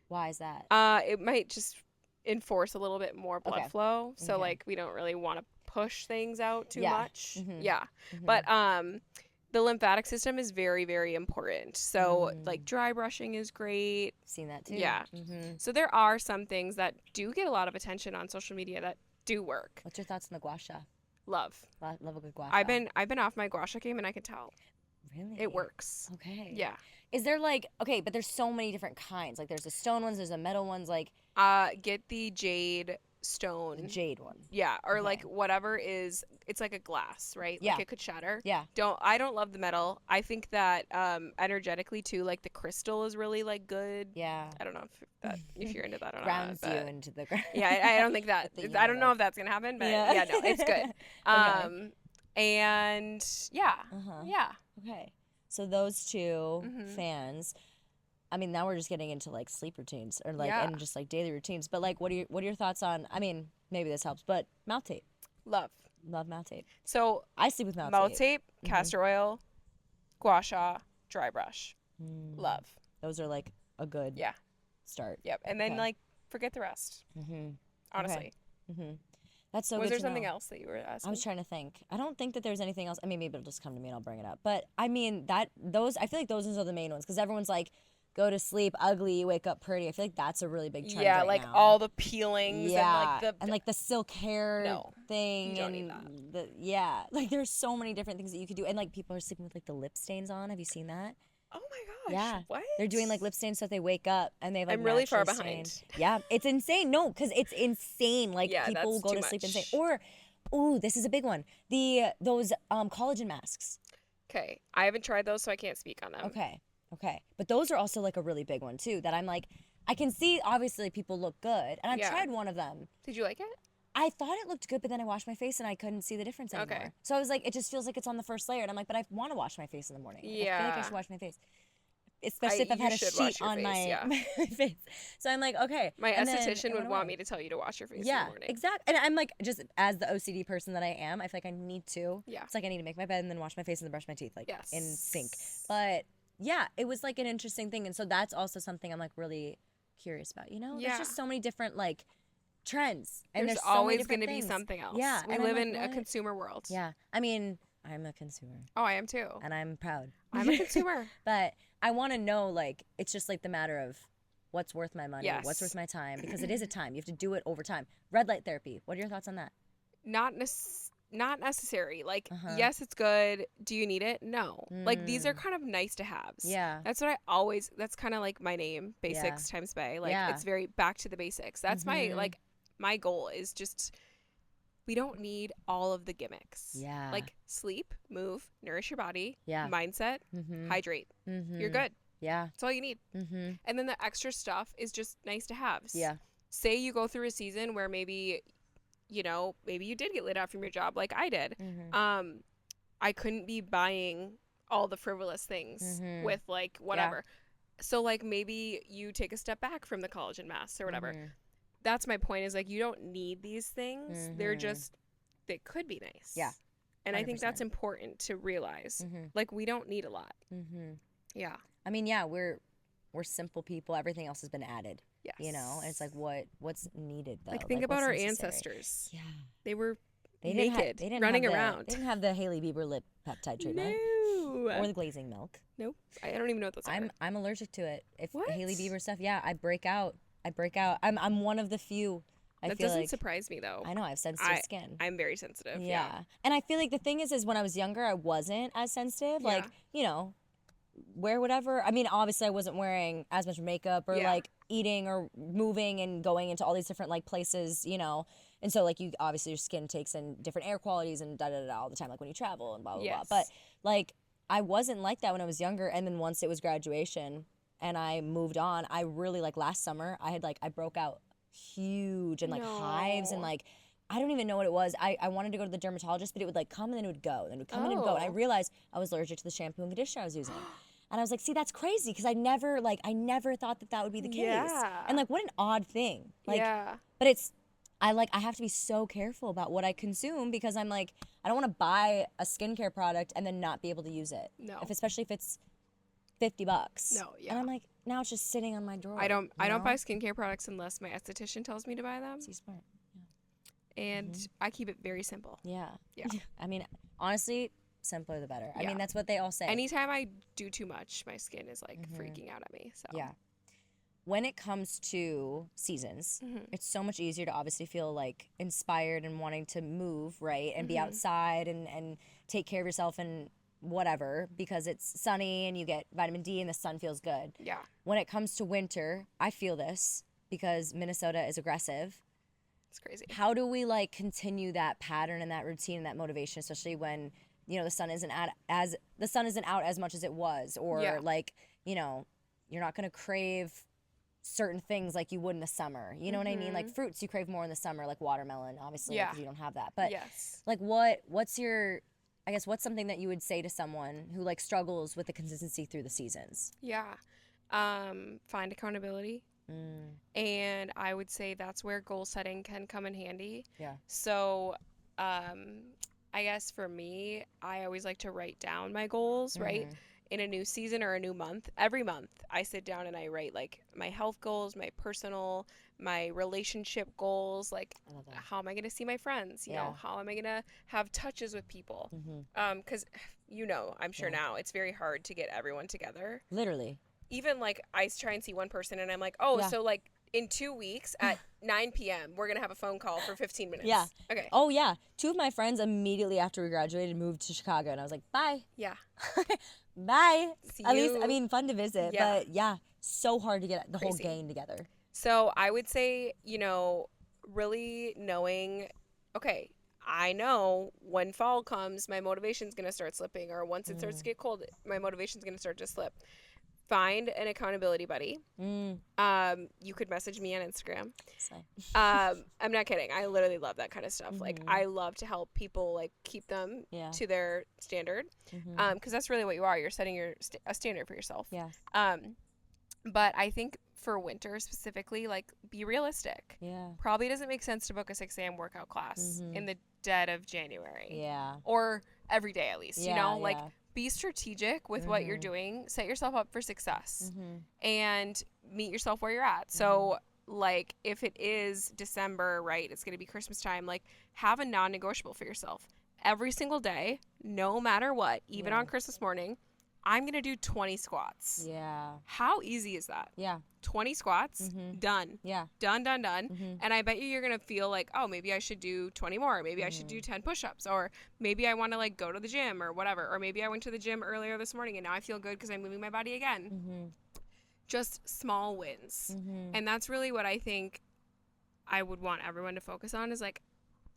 Why is that? It might just enforce a little bit more blood flow. So Okay. like we don't really want to push things out too Yeah. much. Yeah. But the lymphatic system is very, very important. So like dry brushing is great. Seen that too. Yeah. So there are some things that do get a lot of attention on social media that do work. What's your thoughts on the gua sha? Love. Love a good gua sha. I've been off my gua sha game and I can tell. Really? It works. Okay. Yeah. Is there like, okay, but there's so many different kinds. Like there's the stone ones, there's the metal ones, like Get the jade stone. the jade one. Yeah, or Okay. like whatever is, it's like a glass, right? Yeah. Like it could shatter. Yeah. I don't love the metal. I think that energetically too, like the crystal is really like good. Yeah. I don't know if you're into that or not. Grounds you But into the ground. yeah, I don't think that. The I don't know universe. if that's gonna happen, but Yeah. yeah, no, it's good. And yeah, Uh-huh. yeah. Okay. So those 2 Mhm. fans. I mean, now we're just getting into like sleep routines or like Yeah. and just like daily routines. But like what are your thoughts on, I mean, maybe this helps, but mouth tape. Love. Love mouth tape. So I sleep with mouth mouth tape. tape, castor oil, gua sha, dry brush. Mm. Love. Those are like a good Yeah. start. Yep. And then Okay. like forget the rest. Mm-hmm. Honestly. Mm-hmm. That's so Was good there to something know. else that you were asking? I was trying to think. I don't think that there's anything else. I mean, maybe it'll just come to me and I'll bring it up. But I mean, those, I feel like those are the main ones because everyone's like, go to sleep ugly, wake up pretty. I feel like that's a really big trend yeah, right like now. all the peelings Yeah, and like the silk hair No, thing. you don't and need yeah, like there's so many different things that you could do. And like people are sleeping with like the lip stains on. Have you seen that? oh my gosh. Yeah. What? They're doing like lip stains so if they wake up and they have like I'm really far naturally behind. stained- Yeah, it's insane. No, because it's insane. Like Yeah, people will that's go too to sleep much. insane. Or, ooh, this is a big one. Those collagen masks. Okay. I haven't tried those, so I can't speak on them. Okay. But those are also like a really big one too. That I'm like, I can see obviously people look good, and I've Yeah. tried one of them. Did you like it? I thought it looked good, but then I washed my face and I couldn't see the difference anymore. Okay. So I was like, it just feels like it's on the first layer, and I'm like, but I want to wash my face in the morning. Like, I feel like I Yeah. should wash my face, especially if I've you had a should wash sheet your on face, my, yeah. my face. So I'm like, okay. My And then esthetician it would went want away. me to tell you to wash your face in Yeah, the morning. exactly. And I'm like, just as the OCD person that I am, I feel like I need to. Yeah. It's like I need to make my bed and then wash my face and then brush my teeth, like Yes. in sync. But yeah, it was like an interesting thing. And so that's also something I'm like really curious about. You know, Yeah. there's just so many different like trends. And There's there's so many always different going to be things. something else. Yeah, We and I'm live like, in a what? consumer world. Yeah. I mean, I'm a consumer Oh, I am too. and I'm proud. I'm a consumer. But I want to know, like, it's just like the matter of what's worth my money, what's Yes. worth my time, because it is a time. You have to do it over time. Red light therapy. What are your thoughts on that? Not necessary. Like, Uh-huh. yes, it's good. Do you need it? No. Like, these are Mm. kind of nice to haves. Yeah. That's what that's kind of like my name, basics times bay. Like, Yeah. it's very back to the basics. That's Mhm. my goal is just, we don't need all of the gimmicks. Yeah. Like, sleep, move, nourish your body, Yeah. mindset, Mm-hmm. hydrate. Mm-hmm. You're good. Yeah. That's all you need. Mm-hmm. And then the extra stuff is just nice to haves. Yeah. Say you go through a season where maybe you did get laid off from your job like I did. Mm-hmm. I couldn't be buying all the frivolous things Mhm. with like whatever. So like maybe you take a step back from the collagen masks or whatever. Mhm. That's my point, is like you don't need these things. They're Mhm. just, they could be nice. Yeah. And I think that's 100%. important to realize. Mm-hmm. Like we don't need a lot. Mm-hmm. Yeah. I mean, yeah, we're simple people. Everything else has been added. Yes. You know, and it's like what's needed though. Like think about what's our necessary? ancestors. Yeah. They were They didn't naked, they didn't running have around. They didn't have the Hailey Bieber lip peptide treatment No. or the glazing milk. Nope. I don't even know what those are. I'm allergic to it. If What? Hailey Bieber stuff, yeah, I break out. I'm one of the few. I That feel doesn't like surprise me though. I know I have sensitive skin. I'm very sensitive. Yeah. And I feel like the thing is when I was younger, I wasn't as sensitive. Yeah. Like, you know, wear whatever. I mean, obviously I wasn't wearing as much makeup or Yeah. like eating or moving and going into all these different like places, you know. And so like you obviously your skin takes in different air qualities and da da da da all the time, like when you travel and blah blah Yes. blah. But like I wasn't like that when I was younger, and then once it was graduation and I moved on, I really like last summer I broke out huge and like hives and No. like I don't even know what it was. I wanted to go to the dermatologist, but it would like come and then it would go. And then it would come and it would go. And I Oh. realized I was allergic to the shampoo and conditioner I was using. And I was like, see, that's crazy because I never thought that would be the case. Yeah. And like, what an odd thing. Like, yeah. but I have to be so careful about what I consume because I'm like, I don't want to buy a skincare product and then not be able to use it. No. Especially if it's $50. No, yeah. And I'm like, now it's just sitting on my drawer. I don't you buy know? skincare products unless my esthetician tells me to buy them. See, smart. And I keep it very simple. Yeah. Yeah. I mean, honestly, simpler the better. I Yeah. mean, that's what they all say. Anytime I do too much, my skin is like freaking out at me. So Yeah. When it comes to seasons, Mhm. it's so much easier to obviously feel like inspired and wanting to move, right? And be Mhm. outside and take care of yourself and whatever because it's sunny and you get vitamin D and the sun feels good. Yeah. When it comes to winter, I feel this because Minnesota is aggressive. It's crazy. How do we like continue that pattern and that routine and that motivation, especially when, you know, the sun isn't out as much as it was, or like, you know, you're not going to crave certain things like you would in the summer. You know what I mean? Like fruits you crave more in the summer, like watermelon, obviously, because you don't have that. But like what's your, I guess, what's something that you would say to someone who like struggles with the consistency through the seasons? Yeah. Find accountability. And I would say that's where goal setting can come in handy. Yeah. So, I guess for me, I always like to write down my goals, right? In a new season or a new month. Every month I sit down and I write like my health goals, my personal, my relationship goals, like how am I going to see my friends? You know, how am I going to have touches with people? Because, you know, I'm sure now it's very hard to get everyone together. Literally. Even like I try and see one person and I'm like, so like in 2 weeks at 9 p.m. we're gonna have a phone call for 15 minutes. Yeah. Okay. Oh yeah. 2 of my friends immediately after we graduated moved to Chicago, and I was like, bye. Yeah. Bye. See At you. least, I mean, fun to visit, but yeah, so hard to get the whole gang together. So I would say, you know, really knowing, okay, I know when fall comes, my motivation's gonna start slipping, or once it starts to get cold, my motivation's gonna start to slip. Find an accountability buddy. You could message me on Instagram. I'm not kidding. I literally love that kind of stuff. Like I love to help people like keep them to their standard. Because that's really what you are. You're setting a standard for yourself. Yeah. But I think for winter specifically, like be realistic. Yeah. Probably doesn't make sense to book a 6 a.m. workout class in the dead of January. Yeah. Or every day at least. You know, like be strategic with what you're doing. Set yourself up for success and meet yourself where you're at. So like if it is December, right, it's going to be Christmas time, like have a non-negotiable for yourself. Every single day, no matter what, even on Christmas morning, I'm going to do 20 squats. Yeah. How easy is that? Yeah. 20 squats, done. Yeah. Done. And I bet you're going to feel like, oh, maybe I should do 20 more. Maybe I should do 10 push-ups, or maybe I want to like go to the gym or whatever. Or maybe I went to the gym earlier this morning and now I feel good because I'm moving my body again. Just small wins. And that's really what I think I would want everyone to focus on, is like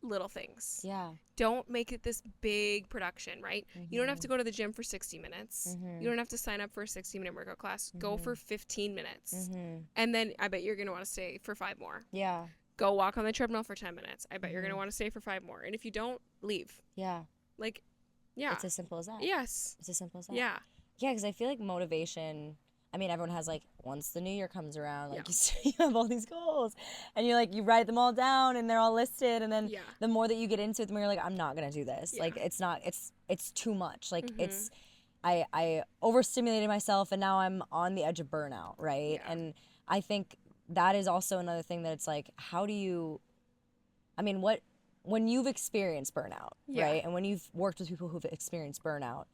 little things. Yeah. Don't make it this big production, right? You don't have to go to the gym for 60 minutes. You don't have to sign up for a 60-minute workout class. Go for 15 minutes. And then I bet you're going to want to stay for 5 more. Yeah. Go walk on the treadmill for 10 minutes. I bet you're going to want to stay for 5 more. And if you don't, leave. Yeah. Like, yeah. It's as simple as that. Yes. It's as simple as that. Yeah. Yeah, because I feel like motivation, I mean, everyone has like, once the new year comes around, like you have all these goals and you're like, you write them all down and they're all listed. And then the more that you get into it, the more you're like, I'm not going to do this. Like, it's too much. Like I overstimulated myself and now I'm on the edge of burnout. Right. Yeah. And I think that is also another thing that it's like, how do you, I mean, when you've experienced burnout, right? And when you've worked with people who've experienced burnout,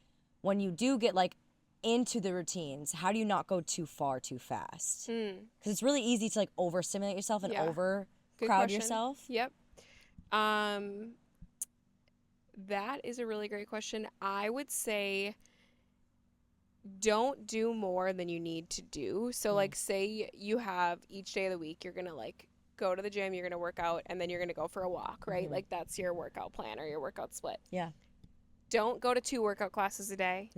when you do get like into the routines, how do you not go too far too fast? Because it's really easy to like overstimulate yourself and overcrowd yourself. Yep. That is a really great question. I would say don't do more than you need to do. So like say you have each day of the week, you're going to like go to the gym, you're going to work out, and then you're going to go for a walk, right? Like that's your workout plan or your workout split. Yeah. Don't go to 2 workout classes a day.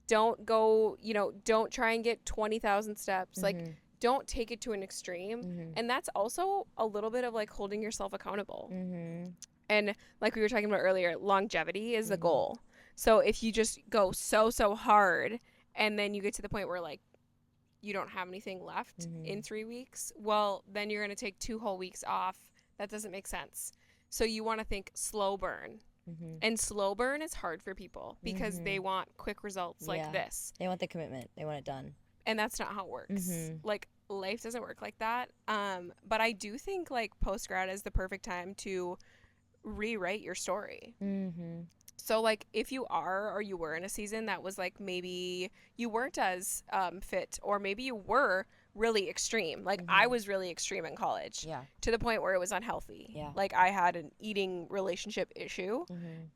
Don't go, don't try and get 20,000 steps. Like, don't take it to an extreme. And that's also a little bit of like holding yourself accountable. And like we were talking about earlier, longevity is the goal. So if you just go so hard and then you get to the point where like you don't have anything left in 3 weeks, well, then you're going to take 2 whole weeks off. That doesn't make sense. So you want to think slow burn. And slow burn is hard for people because they want quick results like this. They want the commitment. They want it done. And that's not how it works. Like life doesn't work like that. But I do think like post-grad is the perfect time to rewrite your story. So like if you are or you were in a season that was like maybe you weren't as fit, or maybe you were really extreme. Like I was really extreme in college to the point where it was unhealthy. Like I had an eating relationship issue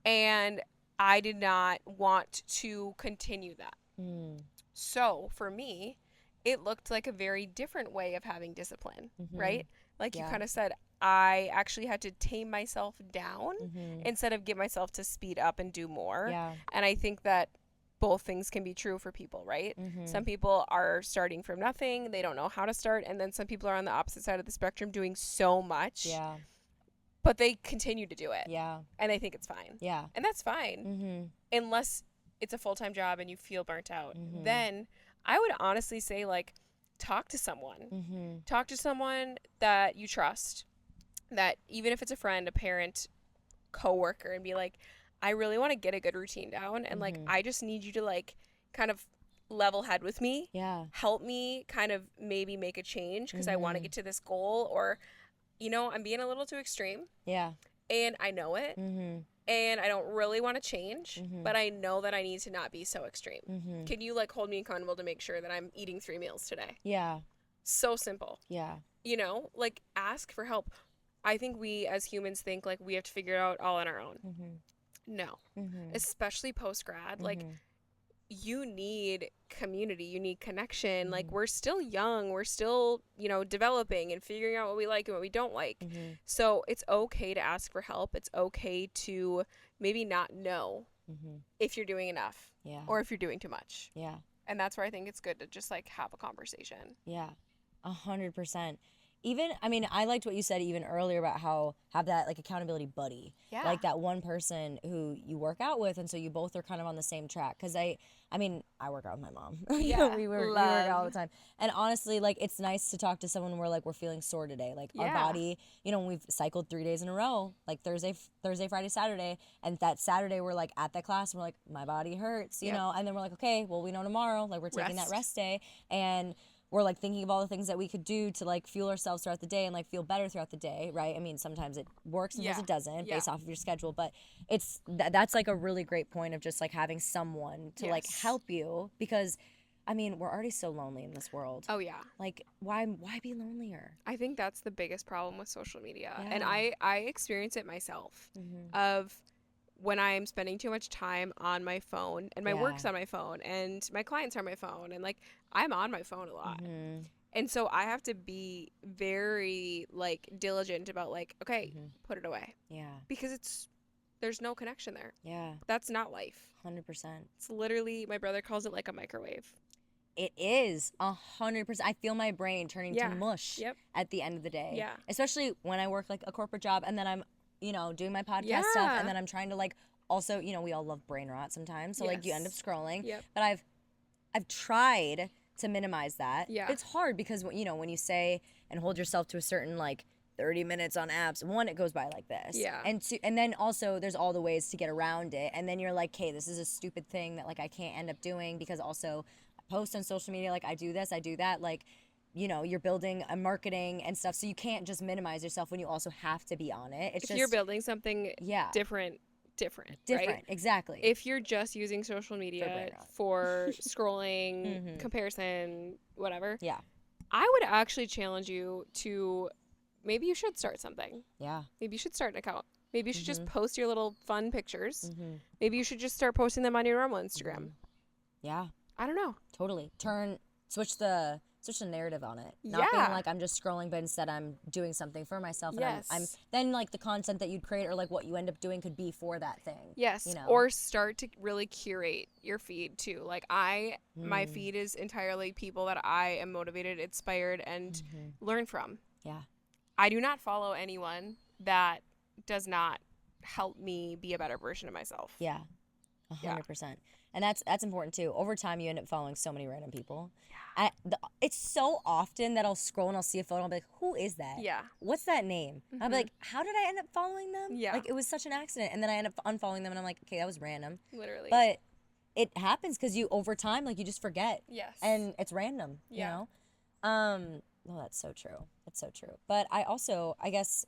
and I did not want to continue that. Mm. So for me, it looked like a very different way of having discipline, right? Like you Yeah. kind of said, I actually had to tame myself down Mm-hmm. instead of get myself to speed up and do more. Yeah. And I think that both things can be true for people, right? Mm-hmm. Some people are starting from nothing, they don't know how to start, and then some people are on the opposite side of the spectrum doing so much, Yeah. but they continue to do it. Yeah. And they think it's fine. Yeah. And that's fine. Mm-hmm. Unless it's a full-time job and you feel burnt out. Mm-hmm. Then I would honestly say, like, talk to someone. Mm-hmm. Talk to someone that you trust, that even if it's a friend, a parent, coworker, and be like, I really want to get a good routine down, and like I just need you to like kind of level head with me. Yeah. Help me kind of maybe make a change because I want to get to this goal, or I'm being a little too extreme. Yeah. And I know it. Mm-hmm. And I don't really want to change, but I know that I need to not be so extreme. Mm-hmm. Can you like hold me accountable to make sure that I'm eating 3 meals today? Yeah. So simple. Yeah. Like ask for help. I think we as humans think like we have to figure it out all on our own. Mm-hmm. No. Mm-hmm. Especially post grad, like you need community, you need connection. Like we're still young, we're still, developing and figuring out what we like and what we don't like. So it's okay to ask for help. It's okay to maybe not know if you're doing enough or if you're doing too much. Yeah. And that's where I think it's good to just like have a conversation. Yeah. 100%. Even, I mean, I liked what you said even earlier about how have that like accountability buddy. Yeah. Like that one person who you work out with, and so you both are kind of on the same track. Because I mean, I work out with my mom. Yeah. we work out all the time. And honestly, like it's nice to talk to someone where like we're feeling sore today. Like our body, when we've cycled 3 days in a row, like Thursday, Friday, Saturday, and that Saturday we're like at that class and we're like, my body hurts, you know, and then we're like, okay, well we know tomorrow, like we're taking that rest day, and we're like thinking of all the things that we could do to like fuel ourselves throughout the day and like feel better throughout the day, right? I mean, sometimes it works, sometimes it doesn't, based off of your schedule. But it's that's like a really great point of just like having someone to like help you, because I mean, we're already so lonely in this world. Oh yeah. Like why be lonelier? I think that's the biggest problem with social media. Yeah. And I experience it myself of when I'm spending too much time on my phone, and my work's on my phone, and my clients are on my phone, and like I'm on my phone a lot. And so I have to be very like diligent about like, okay, put it away. Yeah. Because there's no connection there. Yeah. That's not life. 100%. It's literally, my brother calls it like a microwave. It is 100%. I feel my brain turning to mush at the end of the day. Yeah. Especially when I work like a corporate job, and then I'm doing my podcast stuff, and then I'm trying to like also, we all love brain rot sometimes, so like you end up scrolling. But I've tried to minimize that. Yeah. It's hard because when you say and hold yourself to a certain like 30 minutes on apps, one, it goes by like this. Yeah. And then also there's all the ways to get around it, and then you're like, hey, this is a stupid thing that like I can't end up doing because also I post on social media, like I do this, I do that, like you're building a marketing and stuff, so you can't just minimize yourself when you also have to be on it. It's if you're building something different, right? Exactly. If you're just using social media for scrolling, comparison, whatever, I would actually challenge you to, maybe you should start something. Yeah. Maybe you should start an account. Maybe you should just post your little fun pictures. Maybe you should just start posting them on your normal Instagram. Yeah. I don't know. Totally. Switch the narrative on it. Not being like I'm just scrolling, but instead I'm doing something for myself. And I'm then like the content that you'd create or like what you end up doing could be for that thing. Yes. Or start to really curate your feed too. Like my feed is entirely people that I am motivated, inspired, and learn from. Yeah. I do not follow anyone that does not help me be a better version of myself. Yeah. 100%. And that's important too. Over time, you end up following so many random people. Yeah. It's so often that I'll scroll and I'll see a photo and I'll be like, who is that? Yeah. What's that name? I'll be like, how did I end up following them? Yeah. Like, it was such an accident. And then I end up unfollowing them and I'm like, okay, that was random. Literally. But it happens because over time, like, you just forget. Yes. And it's random, you know? No, that's so true. That's so true. But I guess,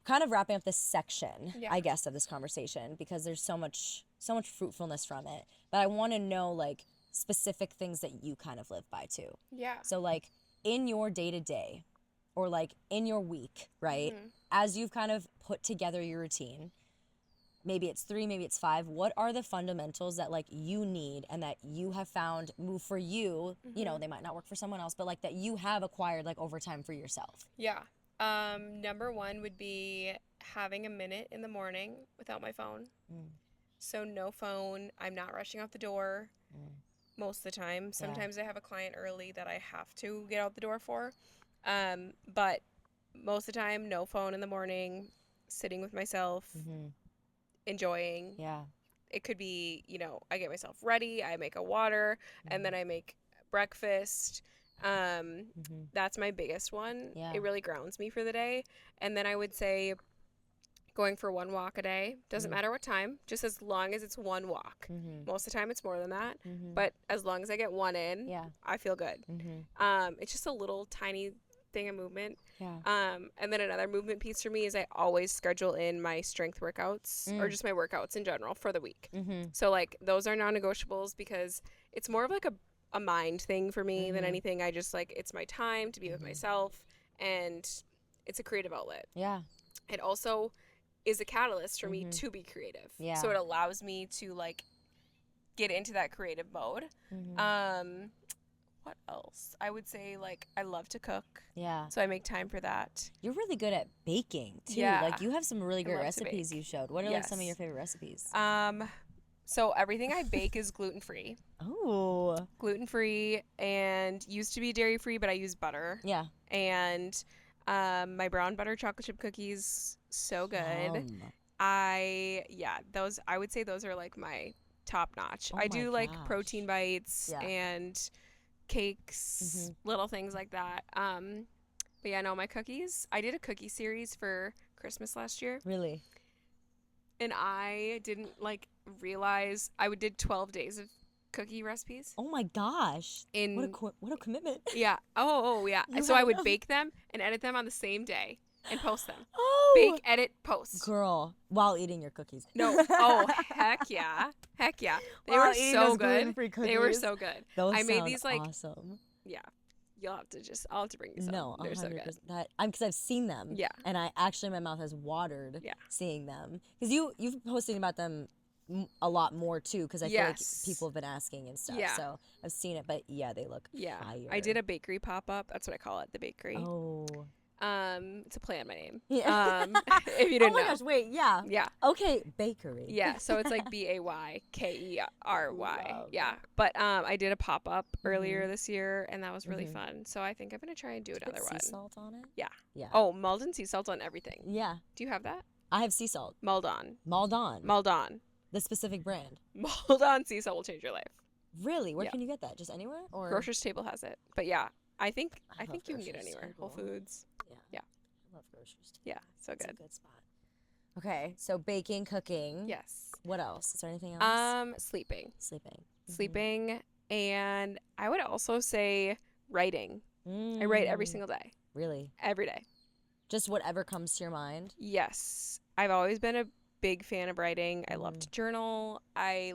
kind of wrapping up this section, I guess, of this conversation, because there's so much fruitfulness from it. But I want to know, like, specific things that you kind of live by, too. Yeah. So, like, in your day-to-day, or, like, in your week, right, as you've kind of put together your routine, maybe it's 3, maybe it's 5. What are the fundamentals that like you need and that you have found move for you? You know, they might not work for someone else, but like that you have acquired like over time for yourself. Yeah. Number 1 would be having a minute in the morning without my phone. So no phone. I'm not rushing out the door most of the time. Sometimes I have a client early that I have to get out the door for. But most of the time, no phone in the morning, sitting with myself, enjoying. Yeah. It could be, you know, I get myself ready, I make a water, and then I make breakfast. That's my biggest one. Yeah. It really grounds me for the day. And then I would say going for 1 walk a day. Doesn't matter what time, just as long as it's 1 walk. Most of the time it's more than that. But as long as I get 1 in, I feel good. It's just a little tiny thing of movement. And then another movement piece for me is I always schedule in my strength workouts or just my workouts in general for the week. So like those are non-negotiables because it's more of like a mind thing for me than anything. I just like, it's my time to be with myself and it's a creative outlet. Yeah. It also is a catalyst for me to be creative. Yeah. So it allows me to like get into that creative mode. What else? I would say like I love to cook. Yeah. So I make time for that. You're really good at baking too. Yeah. Like you have some really great love to recipes bake. you showed. What are like some of your favorite recipes? So everything I bake is gluten-free. Oh. Gluten-free and used to be dairy-free, but I use butter. Yeah. And my brown butter chocolate chip cookies, so good. I would say those are like my top notch. I do like protein bites and cakes, little things like that. But yeah, no, my cookies. I did a cookie series for Christmas last year. Really? And I didn't like realize I did 12 days of cookie recipes. Oh my gosh. What a commitment. Yeah. Oh yeah. So I would bake them and edit them on the same day and post them. Oh. Bake, edit, post. Girl, while eating your cookies. No. Oh, heck yeah. Heck yeah. They were so good. They were so good. Those I made these like awesome. Yeah. I'll have to bring you some. No, they're 100%. so good. Because I've seen them. Yeah. And my mouth has watered seeing them. Because you've posted about them a lot more too, because I feel like people have been asking and stuff. Yeah. So I've seen it, but yeah, they look fire. I did a bakery pop-up. That's what I call it, the bakery. Oh. It's a play on my name. Yeah. If you didn't know. Oh my gosh, wait, yeah. Yeah. Okay, bakery. Yeah, so it's like Baykery. Yeah. But I did a pop-up earlier this year, and that was really fun. So I think I'm going to try and do another one. Sea salt on it? Yeah. Yeah. Oh, Maldon sea salt on everything. Yeah. Do you have that? I have sea salt. Maldon. Maldon. The specific brand. Maldon sea salt will change your life. Really? Where can you get that? Just anywhere? Or Grocer's Table has it. But yeah, I think you can get Grocer's anywhere. Table. Whole Foods. Yeah. I love Grocer's Table. Yeah, so It's good. a good spot. Okay, so baking, cooking. Yes. What else? Is there anything else? Sleeping. Sleeping. And I would also say writing. I write every single day. Really? Every day. Just whatever comes to your mind? Yes. I've always been a big fan of writing. I love to journal. I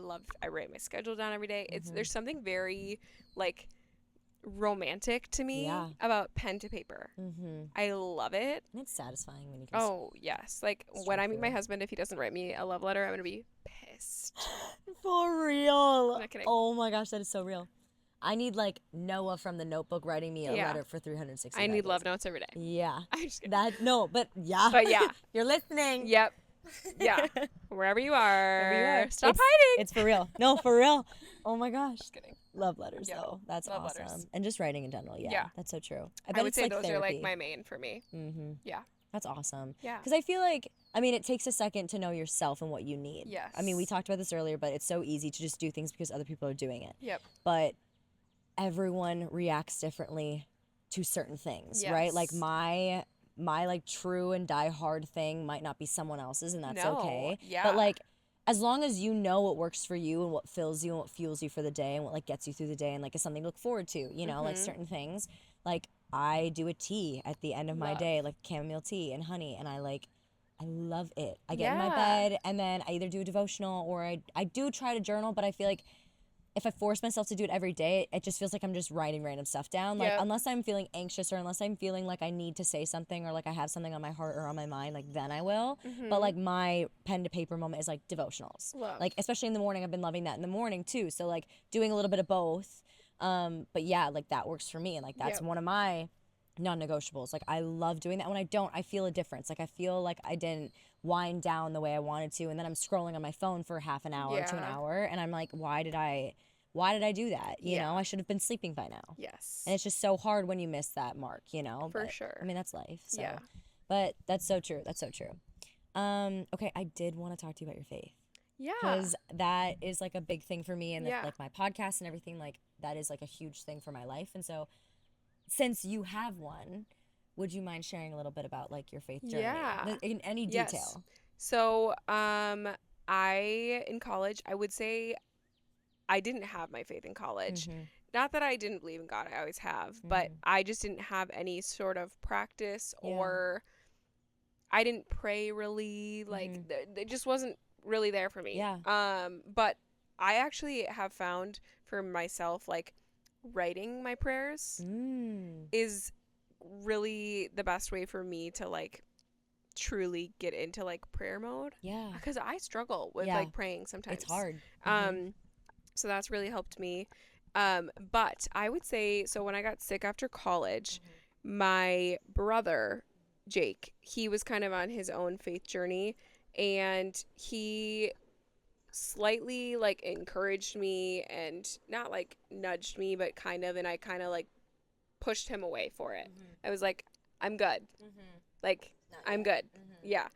write my schedule down every day. There's something very like romantic to me about pen to paper. I love it. And it's satisfying when you can. Oh yes, like when I meet my husband, if he doesn't write me a love letter, I'm gonna be pissed. For real. I'm not kidding. Oh my gosh, that is so real. I need like Noah from The Notebook writing me a letter for 360 I need days. love notes every day. Yeah. I'm just kidding. But yeah. But yeah. You're listening. Yep. Yeah. Wherever you are. Wherever you are. Stop hiding. It's for real. No, for real. Oh my gosh. Just kidding. Love letters though. That's love awesome. letters. And just writing in general. Yeah. That's so true. I bet would it's say like those therapy. are like my main for me. Yeah. That's awesome. Yeah. Because I feel like, it takes a second to know yourself and what you need. Yes. We talked about this earlier, but it's so easy to just do things because other people are doing it. Yep. But everyone reacts differently to certain things, right? Like my like true and die hard thing might not be someone else's, and that's okay. Yeah. But like, as long as you know what works for you and what fills you and what fuels you for the day and what like gets you through the day and like is something to look forward to, you know, like certain things. Like I do a tea at the end of my day, like chamomile tea and honey, and I love it. I get in my bed and then I either do a devotional or I do try to journal, but I feel like if I force myself to do it every day, it just feels like I'm just writing random stuff down. Like, Yep. unless I'm feeling anxious or unless I'm feeling like I need to say something or like I have something on my heart or on my mind, like then I will. But like my pen to paper moment is like devotionals. Love. Like, especially in the morning, I've been loving that in the morning too. So like doing a little bit of both. But yeah, like that works for me. And like that's Yep. one of my non-negotiables. Like I love doing that. When I don't, I feel a difference. Like I feel like I didn't wind down the way I wanted to, and then I'm scrolling on my phone for half an hour to an Yeah. hour, and I'm like, why did I do that? You know, I should have been sleeping by now. Yes. And it's just so hard when you miss that mark, you know. For But sure. I mean, that's life. So Yeah. but that's so true. That's so true. Okay, I did want to talk to you about your faith. Yeah. Because that is like a big thing for me, and Yeah. like my podcast and everything, like that is like a huge thing for my life. And so since you have one, would you mind sharing a little bit about like your faith journey? Yeah. In any Yes. detail. So, in college, I would say I didn't have my faith in college. Mm-hmm. Not that I didn't believe in God, I always have, but I just didn't have any sort of practice or I didn't pray really. Like, it just wasn't really there for me. Yeah. But I actually have found for myself, like, writing my prayers is really the best way for me to, like, truly get into, like, prayer mode. Yeah. Because I struggle with, like, praying sometimes. It's hard. So that's really helped me. But I would say, so when I got sick after college, my brother, Jake, he was kind of on his own faith journey, and he slightly like encouraged me and not like nudged me, but kind of, and I kind of like pushed him away for it. I was like, I'm good. Like, I'm good. Yeah.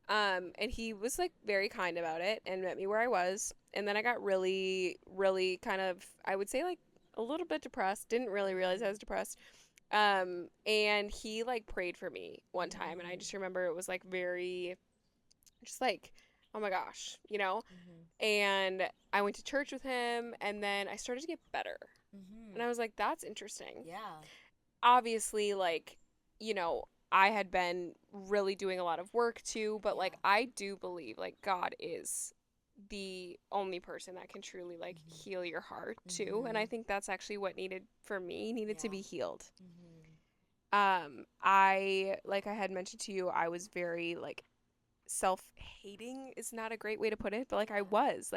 And he was like very kind about it and met me where I was. And then I got really, really kind of, I would say like a little bit depressed. Didn't really realize I was depressed. And he like prayed for me one time. And I just remember it was like very, just like, oh my gosh, you know? And I went to church with him and then I started to get better. And I was like, that's interesting. Yeah. Obviously, like, you know, I had been really doing a lot of work too, but like I do believe like God is the only person that can truly like heal your heart too, and I think that's actually what needed to be healed. I like I had mentioned to you, I was very like self-hating is not a great way to put it, but like I was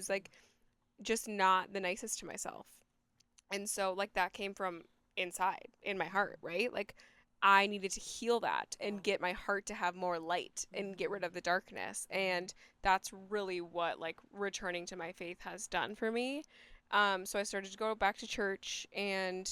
like just not the nicest to myself. And so like that came from inside in my heart, right? Like I needed to heal that and get my heart to have more light and get rid of the darkness. And that's really what like returning to my faith has done for me. So I started to go back to church, and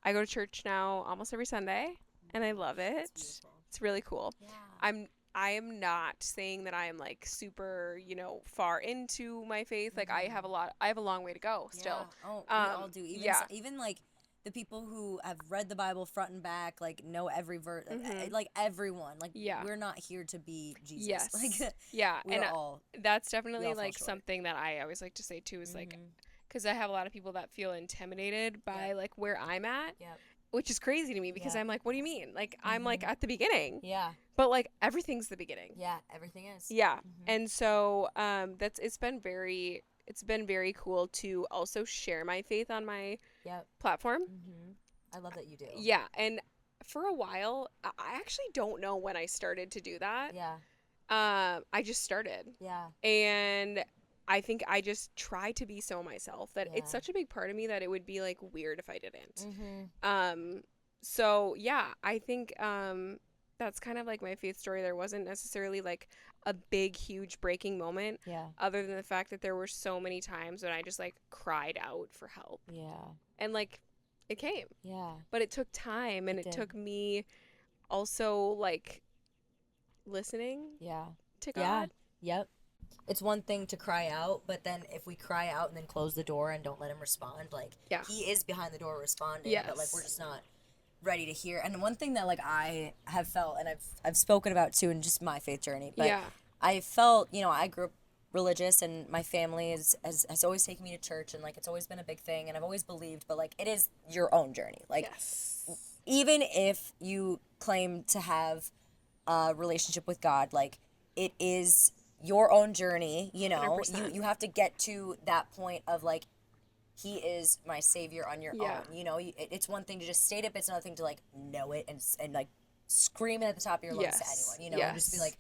I go to church now almost every Sunday, and I love it. It's really cool. Yeah. I am not saying that I am like super, you know, far into my faith. Like I have a long way to go still. Oh, we all do. Even yeah. Even like the people who have read the Bible front and back, like know every verse, like everyone, like we're not here to be Jesus. Yes. Like yeah. we're And all, that's definitely all fall like short. something that I always like to say too is like, because I have a lot of people that feel intimidated by like where I'm at. Yep. Which is crazy to me because I'm like, what do you mean? Like, I'm like at the beginning. Yeah. But like everything's the beginning. Yeah, everything is. Yeah. And so it's been very cool to also share my faith on my platform. I love that you do. Yeah. And for a while, I actually don't know when I started to do that. Yeah. I just started. Yeah. And I think I just try to be so myself that it's such a big part of me that it would be like weird if I didn't. So yeah, I think that's kind of like my faith story. There wasn't necessarily like a big, huge breaking moment. Yeah. Other than the fact that there were so many times when I just like cried out for help. Yeah. And like it came. Yeah. But it took time, and it took me also like listening. Yeah. To God. Yeah. Yep. It's one thing to cry out, but then if we cry out and then close the door and don't let him respond, like he is behind the door responding, but like we're just not ready to hear. And one thing that like I have felt, and I've spoken about too in just my faith journey, but I felt, you know, I grew up religious, and my family has always taken me to church, and like it's always been a big thing, and I've always believed, but like it is your own journey. Like even if you claim to have a relationship with God, like it is your own journey, you know. 100%. You have to get to that point of like he is my savior on your Yeah. own. You know, it's one thing to just state it, but it's another thing to like know it and like scream it at the top of your lungs to Yes. anyone, you know, and just be like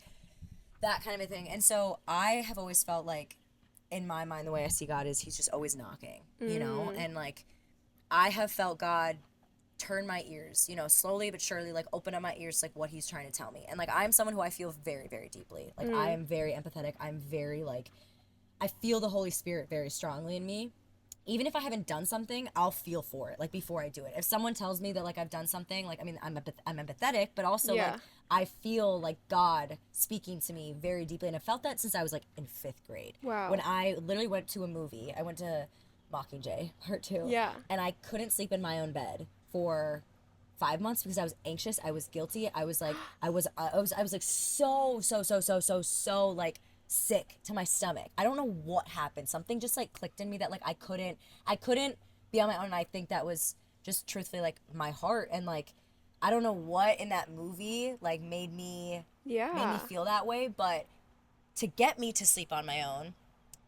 that kind of a thing. And so I have always felt like, in my mind, the way I see God is he's just always knocking, you know, and like I have felt God turn my ears, you know, slowly but surely, like open up my ears to like what he's trying to tell me. And like I'm someone who I feel very, very deeply. Like I am very empathetic. I'm very like, I feel the Holy Spirit very strongly in me. Even if I haven't done something, I'll feel for it, like before I do it. If someone tells me that like I've done something, like I mean I'm empathetic, but also like I feel like God speaking to me very deeply, and I felt that since I was like in 5th grade. Wow. When I literally went to a movie, I went to Mockingjay Part 2. Yeah. And I couldn't sleep in my own bed for 5 months because I was anxious, I was guilty, I was like I was like so like sick to my stomach. I don't know what happened. Something just like clicked in me that like I couldn't be on my own. And I think that was just truthfully like my heart, and like I don't know what in that movie like made me feel that way, but to get me to sleep on my own,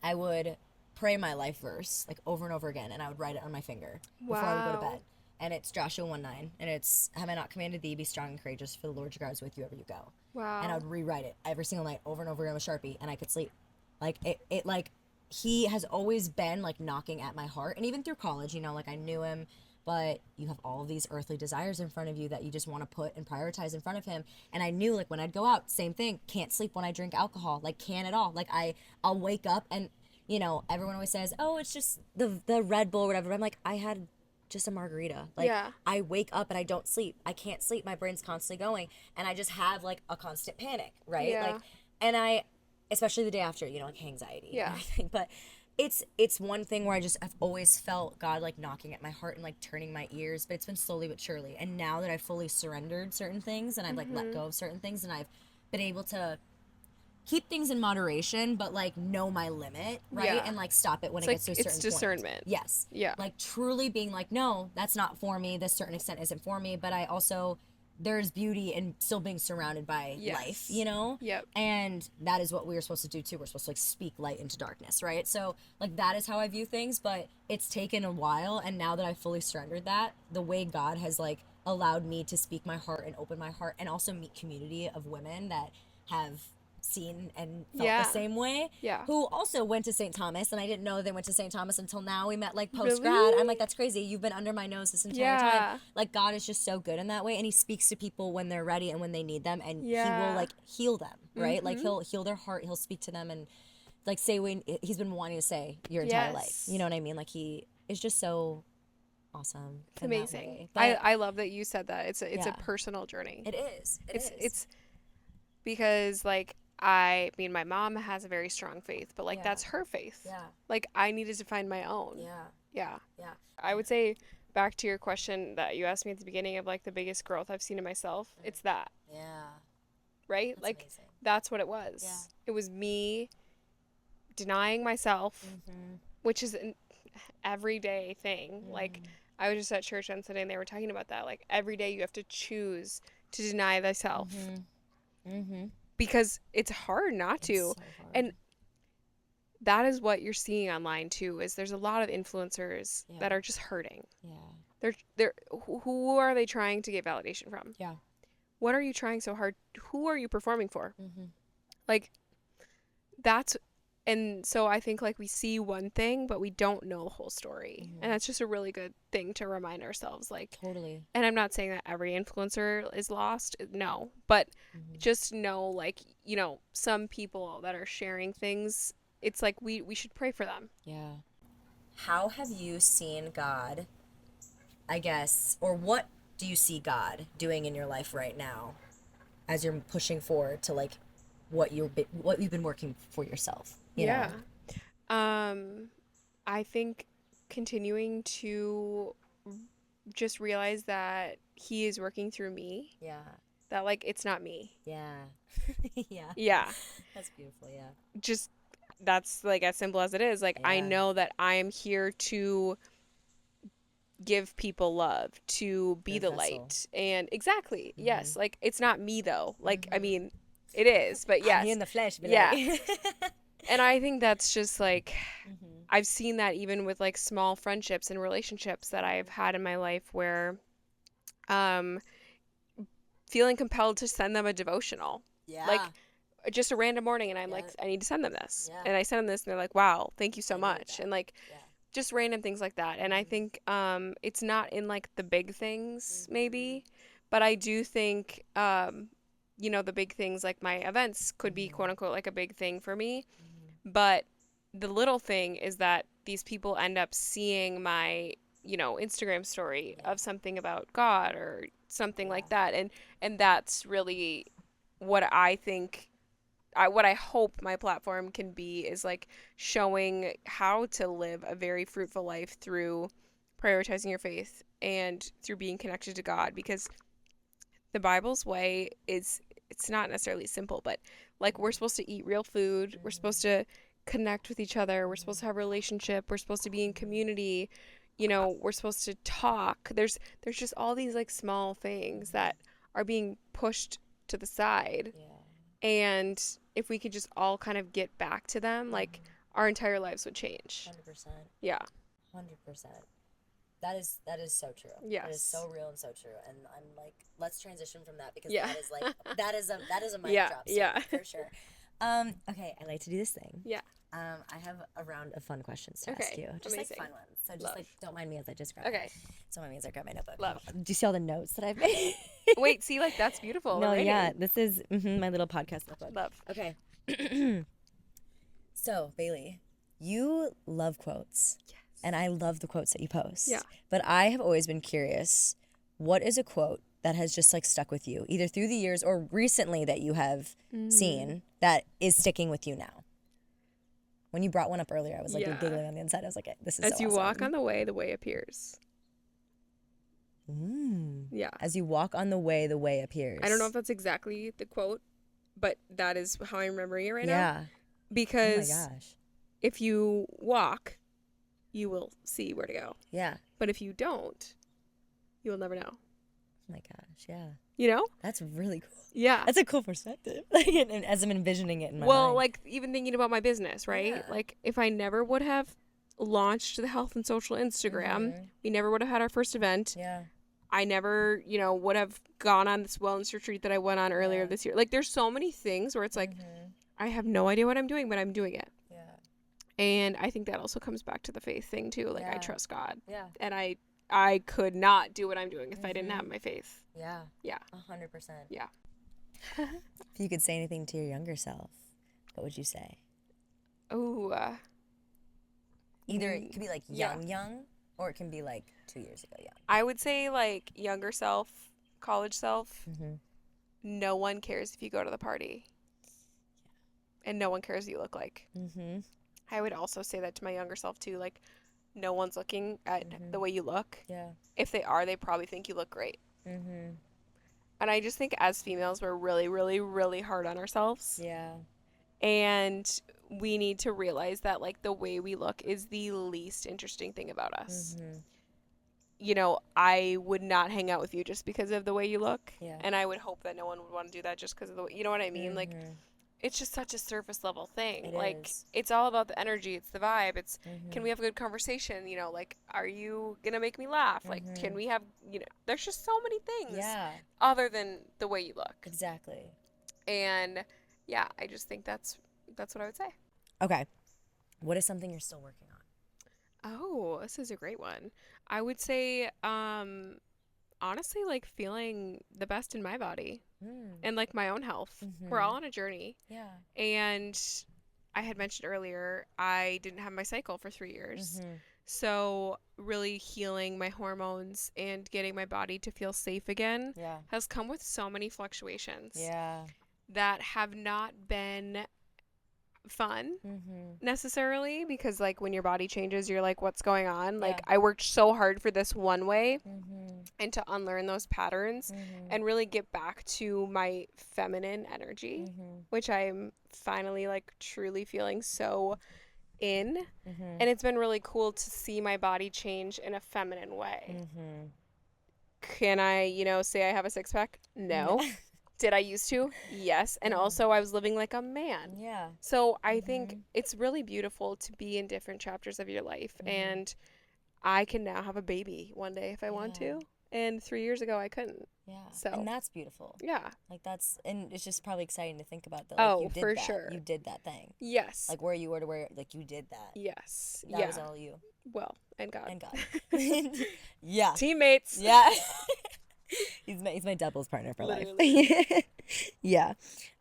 I would pray my life verse like over and over again, and I would write it on my finger before I would go to bed. And it's Joshua 1:9, and it's, have I not commanded thee, be strong and courageous, for the Lord your God is with you wherever you go. Wow. And I would rewrite it every single night over and over again with Sharpie, and I could sleep. Like it like he has always been like knocking at my heart. And even through college, you know, like I knew him, but you have all of these earthly desires in front of you that you just want to put and prioritize in front of him. And I knew like when I'd go out, same thing, can't sleep when I drink alcohol, like can't at all. Like I'll wake up and, you know, everyone always says, oh, it's just the Red Bull or whatever. But I'm like, I had just a margarita. Like I wake up and I don't sleep. I can't sleep. My brain's constantly going, and I just have like a constant panic, right? Like, and I, especially the day after, you know, like anxiety and everything. But it's one thing where I've always felt God like knocking at my heart and like turning my ears, but it's been slowly but surely. And now that I've fully surrendered certain things and I've like let go of certain things, and I've been able to keep things in moderation, but like know my limit, right? And like stop it when it gets to a certain point. It's discernment. Yes. Yeah. Like truly being like, no, that's not for me. This certain extent isn't for me. But I also, there's beauty in still being surrounded by life, you know? Yep. And that is what we are supposed to do too. We're supposed to like speak light into darkness, right? So like that is how I view things, but it's taken a while. And now that I've fully surrendered that, the way God has like allowed me to speak my heart and open my heart, and also meet community of women that have seen and felt the same way, who also went to St. Thomas, and I didn't know they went to St. Thomas until now. We met like post grad. Really? I'm like, that's crazy, you've been under my nose this entire time. Like God is just so good in that way, and he speaks to people when they're ready and when they need them, and he will like heal them, right? Like he'll heal their heart, he'll speak to them and like say what he's been wanting to say your entire life, you know what I mean? Like he is just so awesome. It's amazing. But I love that you said that. It's a personal journey. It is. It's because like I mean, my mom has a very strong faith, but like that's her faith. Yeah. Like I needed to find my own. Yeah. I would say, back to your question that you asked me at the beginning of like the biggest growth I've seen in myself, it's that. Yeah. Right? That's like amazing. That's what it was. Yeah. It was me denying myself, which is an everyday thing. Like I was just at church on Sunday and they were talking about that. Like every day you have to choose to deny thyself. Because it's hard not to. So hard. And that is what you're seeing online too, is there's a lot of influencers that are just hurting. Yeah. They're who are they trying to get validation from? Yeah. What are you trying so hard? Who are you performing for? Like that's, and so I think like we see one thing but we don't know the whole story. And that's just a really good thing to remind ourselves, like Totally. And I'm not saying that every influencer is lost, no, but just know, like, you know, some people that are sharing things, it's like we should pray for them. Yeah. How have you seen God, I guess, or what do you see God doing in your life right now as you're pushing forward to like what you've been working for yourself? You know? I think continuing to just realize that he is working through me. Yeah. That like it's not me. Yeah. Yeah. That's beautiful. Yeah. Just that's like as simple as it is. Like I know that I am here to give people love, to be the light. And exactly. Yes. Like it's not me though. Like I mean, it is, but yes. Me in the flesh. But yeah. And I think that's just like I've seen that even with like small friendships and relationships that I've had in my life where feeling compelled to send them a devotional. Yeah. Like just a random morning and I'm Yeah. like, I need to send them this. Yeah. And I send them this and they're like, wow, thank you so I need much. that. And like Yeah. just random things like that. And I think it's not in like the big things maybe, but I do think you know, the big things like my events could be quote unquote like a big thing for me. But the little thing is that these people end up seeing my, you know, Instagram story of something about God or something like that. And that's really what I think what I hope my platform can be is like showing how to live a very fruitful life through prioritizing your faith and through being connected to God, because the Bible's way is, it's not necessarily simple, but like we're supposed to eat real food, we're supposed to connect with each other, we're supposed to have a relationship, we're supposed to be in community, you know, we're supposed to talk. There's just all these like small things that are being pushed to the side. And if we could just all kind of get back to them, like our entire lives would change. 100%. Yeah. 100%. That is so true. Yes. That is so real and so true. And I'm like, let's transition from that because Yeah. that is like that is a mic Yeah, drop yeah. for sure. Okay, I like to do this thing. Yeah. I have a round of fun questions to Okay, ask you. Just amazing. like fun ones. So just Love. like don't mind me as I just grab Okay. Don't mind me as I grab my notebook. Love. Do you see all the notes that I've made? Wait, see, like that's beautiful. No, already. yeah. This is my little podcast notebook. Love. Okay. So, Bailey, you love quotes. Yes. And I love the quotes that you post. Yeah. But I have always been curious, what is a quote that has just like stuck with you, either through the years or recently that you have seen that is sticking with you now? When you brought one up earlier, I was like giggling on the inside. I was like, this is As so you awesome. walk on the way appears. Yeah. As you walk on the way appears. I don't know if that's exactly the quote, but that is how I'm remembering it right now. Yeah. Because Oh my gosh. if you walk, you will see where to go. Yeah. But if you don't, you will never know. Oh my gosh. Yeah. You know? That's really cool. Yeah. That's a cool perspective. Like, and as I'm envisioning it in my Well, mind. like even thinking about my business, right? Yeah. Like if I never would have launched the health and social Instagram, we never would have had our first event. Yeah. I never, you know, would have gone on this wellness retreat that I went on earlier this year. Like there's so many things where it's like I have no idea what I'm doing, but I'm doing it. Yeah. And I think that also comes back to the faith thing too. Like I trust God. Yeah. And I could not do what I'm doing if I didn't have my faith. Yeah. Yeah. 100%. Yeah. If you could say anything to your younger self, what would you say? Oh. Either it could be like young, or it can be like 2 years ago young. I would say like younger self, college self. No one cares if you go to the party. And no one cares what you look like. I would also say that to my younger self too. Like, no one's looking at the way you look. Yeah. If they are, they probably think you look great. And I just think as females, we're really, really, really hard on ourselves. Yeah. And we need to realize that, like, the way we look is the least interesting thing about us. You know, I would not hang out with you just because of the way you look. Yeah. And I would hope that no one would want to do that just because of the way, you know what I mean? Like, it's just such a surface level thing. It like, is. it's all about the energy. It's the vibe. It's, can we have a good conversation? You know, like, are you going to make me laugh? Like, can we have, you know, there's just so many things other than the way you look. Exactly. And yeah, I just think that's what I would say. Okay. What is something you're still working on? Oh, this is a great one. I would say, honestly, like feeling the best in my body and like my own health. We're all on a journey. Yeah. And I had mentioned earlier, I didn't have my cycle for 3 years. So really healing my hormones and getting my body to feel safe again has come with so many fluctuations that have not been fun necessarily, because like when your body changes, you're like, what's going on? Like I worked so hard for this one way and to unlearn those patterns and really get back to my feminine energy, which I'm finally like truly feeling so in. And it's been really cool to see my body change in a feminine way. Can I, you know, say I have a six pack? No. Did I used to? Yes. And also I was living like a man. Yeah. So I think it's really beautiful to be in different chapters of your life. And I can now have a baby one day if I want to. And 3 years ago I couldn't. Yeah. So And that's beautiful. yeah. Like that's, and it's just probably exciting to think about that. Oh, Like you did for that. sure. You did that thing. Yes. Like where you were to where, like you did that. Yes. That was all you. Well, and God. And God. Yeah. Teammates. Yeah. He's my doubles partner for life. Yeah.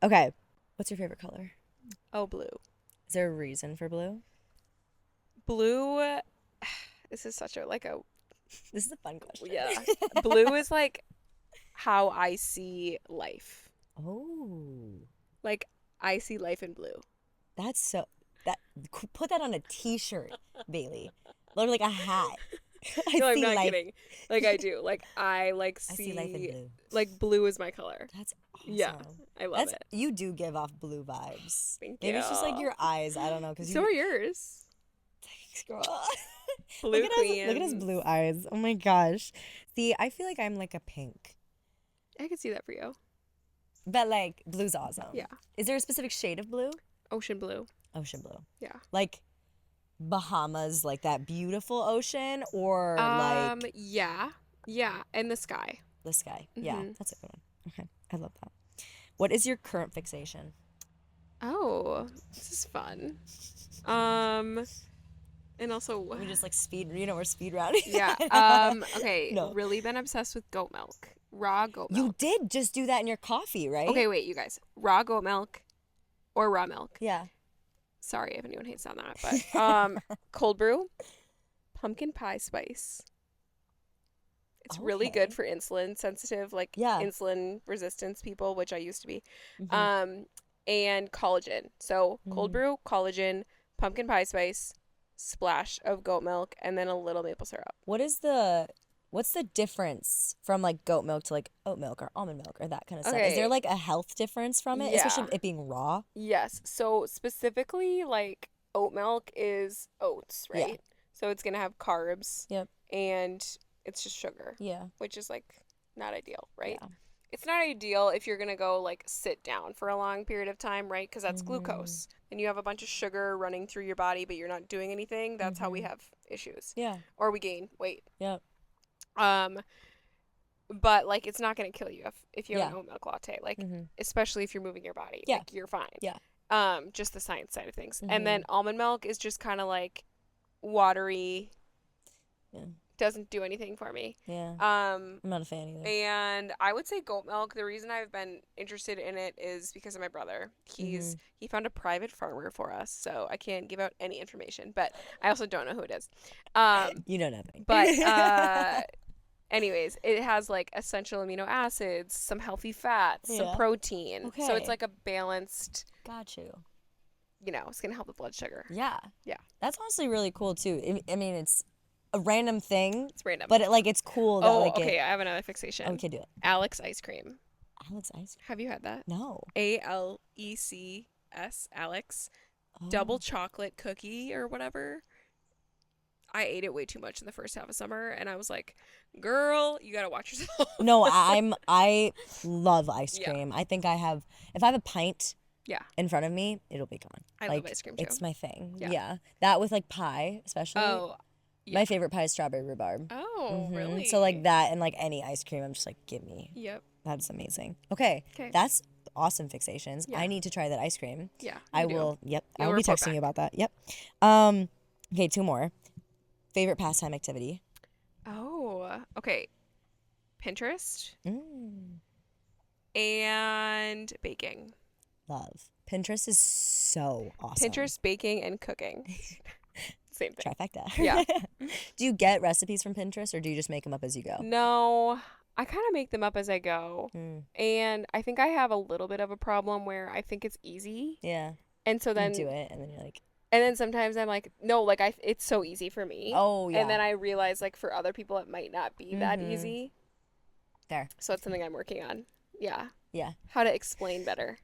Okay. What's your favorite color? Oh, blue. Is there a reason for blue? Blue. This is such a This is a fun question. Yeah. Blue is like how I see life. Oh. Like I see life in blue. That's so put that on a t-shirt, Bailey. Look like a hat. No, I'm not kidding. Like I do. Like I I see life in blue. Like blue is my color. That's awesome. Yeah. I love it. You do give off blue vibes. Thank Maybe you. it's just like your eyes. I don't know. So are yours. Thanks, girl. Blue Look at his blue eyes. Oh my gosh. See, I feel like I'm like a pink. I can see that for you. But like blue's awesome. Yeah. Is there a specific shade of blue? Ocean blue. Ocean blue. Yeah. Like Bahamas, like that beautiful ocean, or like yeah, and the sky. the sky. Yeah, that's a good one. Okay, I love that. What is your current fixation? Oh, this is fun. And also We just like speed. We're speed rounding. yeah. Okay. No. Really been obsessed with goat milk. Raw goat milk. You did just do that in your coffee, right? Okay, wait, you guys. Raw goat milk or raw milk. Yeah. Sorry if anyone hates on that, but cold brew, pumpkin pie spice. It's really Okay. good for insulin sensitive, like Yeah. insulin resistance people, which I used to be. Mhm. And collagen. So cold brew, collagen, pumpkin pie spice, splash of goat milk, and then a little maple syrup. What's the difference from like goat milk to like oat milk or almond milk or that kind of stuff? Is Okay. there like a health difference from it, Yeah. especially it being raw? Yes. So specifically, like oat milk is oats, Yeah. right? So it's gonna have carbs. Yep. And it's just sugar, Yeah. which is like not ideal, right? Yeah. It's not ideal if you're gonna go like sit down for a long period of time, right? Because that's glucose, and you have a bunch of sugar running through your body, but you're not doing anything. That's how we have issues, Yeah. or we gain weight. Yeah. But like it's not gonna kill you if you have an Yeah. oat milk latte, like Mhm. especially if you're moving your body, Yeah. like you're fine. Yeah. Just the science side of things, and then almond milk is just kind of like watery. Yeah. Doesn't do anything for me. Yeah. I'm not a fan either. And I would say goat milk. The reason I've been interested in it is because of my brother. He found a private farmer for us, so I can't give out any information. But I also don't know who it is. You know nothing. But anyways, it has like essential amino acids, some healthy fats, some protein. Okay. So it's like a balanced. Got you. It's gonna help with blood sugar. Yeah. Yeah. That's honestly really cool too. I mean, it's a random thing. It's random. But it's cool that okay. I have another fixation. Okay, do it. Alex ice cream. Alex ice cream. Have you had that? No. ALECS, Alex. Double chocolate cookie or whatever. I ate it way too much in the first half of summer, and I was like, "Girl, you gotta watch yourself." No, I love ice Yeah. cream. I think if I have a pint Yeah. in front of me, it'll be gone. I love ice cream too. It's my thing. Yeah. Yeah. That with like pie, especially. Oh, yeah. My favorite pie is strawberry rhubarb. Oh, really? So like that and like any ice cream, I'm just like, give me. Yep. That's amazing. Okay. That's awesome fixations. Yeah. I need to try that ice cream. Yeah. I you do. will. Yep. I You'll will be report texting back. you about that. Yep. Okay, two more. Favorite pastime activity? Oh, okay. Pinterest Mm, and baking. love. Pinterest is so awesome. Pinterest, baking, and cooking. Same thing. Trifecta. Yeah. Do you get recipes from Pinterest or do you just make them up as you go? No, I kind of make them up as I go. Mm, And I think I have a little bit of a problem where I think it's easy. yeah. And so then You do it and then you're like, and then sometimes I'm like, no, like it's so easy for me. oh yeah. And then I realize like for other people it might not be that Mhm. easy. There. So it's something I'm working on. Yeah. Yeah. How to explain better.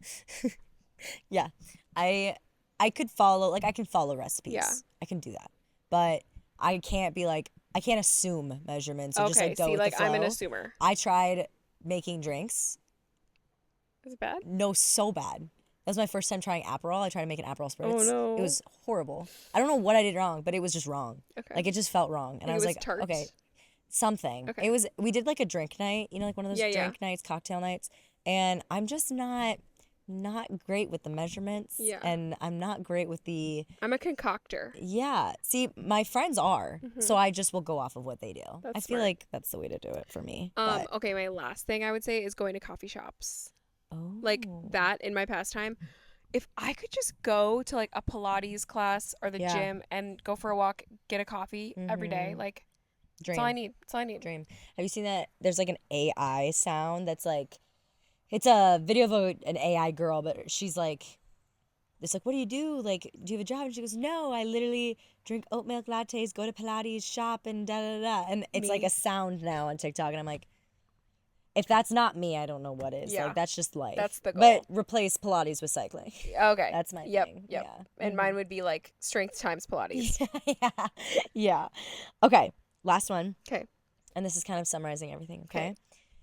Yeah. I could follow, like I can follow recipes. Yeah. I can do that. But I can't be like, I can't assume measurements or just Okay, like go see, with like the flow. I'm an assumer. I tried making drinks Was it bad? No, so bad. That was my first time trying Aperol. I tried to make an Aperol Spritz. Oh, no. It was horrible. I don't know what I did wrong, but it was just wrong. Okay. Like, it just felt wrong. And I was like, tart? okay, something. Okay. We did like a drink night, like one of those drink nights, cocktail nights. And I'm just not great with the measurements. Yeah. And I'm not great with the... I'm a concoctor. Yeah. See, my friends are. So I just will go off of what they do. I feel like that's the way to do it for me. Okay, my last thing I would say is going to coffee shops. Oh. Like that in my pastime. If I could just go to like a Pilates class or the gym and go for a walk, get a coffee every day, like that's all I need. That's all I need. Dream. Have you seen that? There's like an AI sound that's like, it's a video of an AI girl, but she's like, it's like, what do you do? Like, do you have a job? And she goes, no, I literally drink oat milk lattes, go to Pilates, shop, and da-da-da. And it's like a sound now on TikTok. And I'm like, if that's not me, I don't know what is. Yeah. Like, that's just life. That's the goal. But replace Pilates with cycling. Okay. That's my thing. Yeah. And mine would be like strength times Pilates. Yeah. Okay. Last one. Okay. And this is kind of summarizing everything, okay?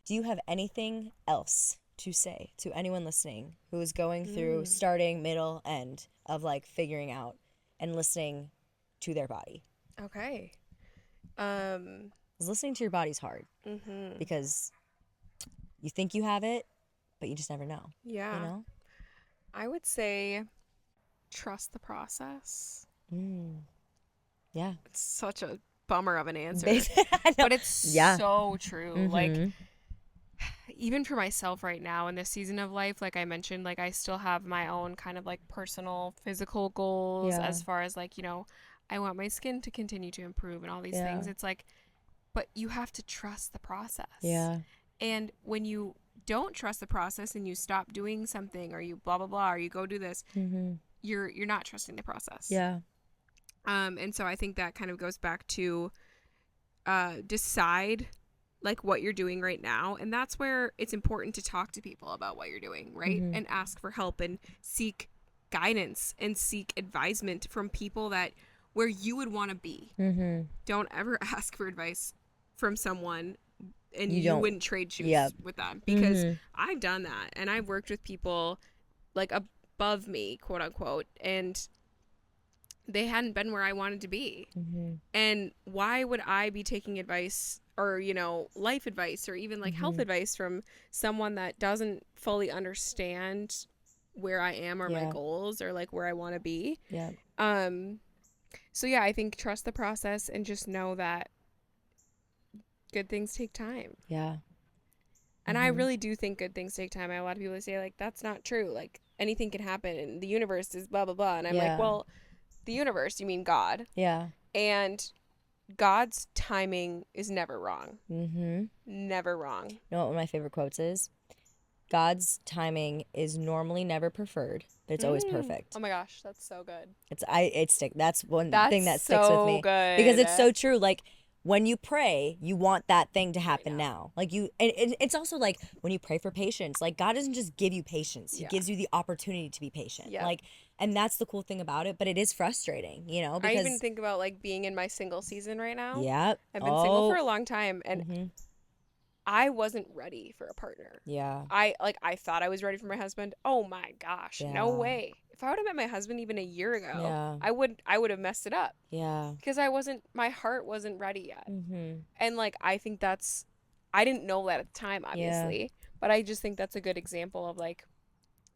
Do you have anything else to say to anyone listening who is going through starting, middle, end of like figuring out and listening to their body? Okay. 'Cause listening to your body's hard because you think you have it, but you just never know. Yeah. You know? I would say trust the process. Yeah. It's such a bummer of an answer. I know. But it's so true. Like, even for myself right now in this season of life, like I mentioned, like I still have my own kind of like personal physical goals as far as like, I want my skin to continue to improve and all these things. It's like, but you have to trust the process. Yeah. And when you don't trust the process and you stop doing something or you blah, blah, blah, or you go do this, you're not trusting the process. Yeah. And so I think that kind of goes back to decide like what you're doing right now. And that's where it's important to talk to people about what you're doing, right? And ask for help and seek guidance and seek advisement from people that where you would want to be. Don't ever ask for advice from someone and you wouldn't trade shoes with them, because I've done that and I've worked with people like above me, quote unquote, and they hadn't been where I wanted to be. And why would I be taking advice or, life advice or even like health advice from someone that doesn't fully understand where I am or my goals or like where I want to be? Yeah. So yeah, I think trust the process and just know that good things take time. Yeah. And I really do think good things take time. I have a lot of people say like, that's not true. Like anything can happen and the universe is blah, blah, blah. And I'm like, well, the universe, you mean God. Yeah. And God's timing is never wrong. Never wrong. You know what one of my favorite quotes is? God's timing is normally never preferred, but it's always perfect. Oh my gosh, that's so good. That's one thing that sticks with me. Good. Because it's so true. Like when you pray, you want that thing to happen now. Like it's also like when you pray for patience, like God doesn't just give you patience. He gives you the opportunity to be patient. Yeah. Like, and that's the cool thing about it, but it is frustrating, because I even think about like being in my single season right now. Yeah. I've been single for a long time and I wasn't ready for a partner. Yeah. I thought I was ready for my husband. Oh my gosh, no way. If I would have met my husband even a year ago, I would have messed it up. Yeah. Because my heart wasn't ready yet. And like, I think I didn't know that at the time, obviously, but I just think that's a good example of like,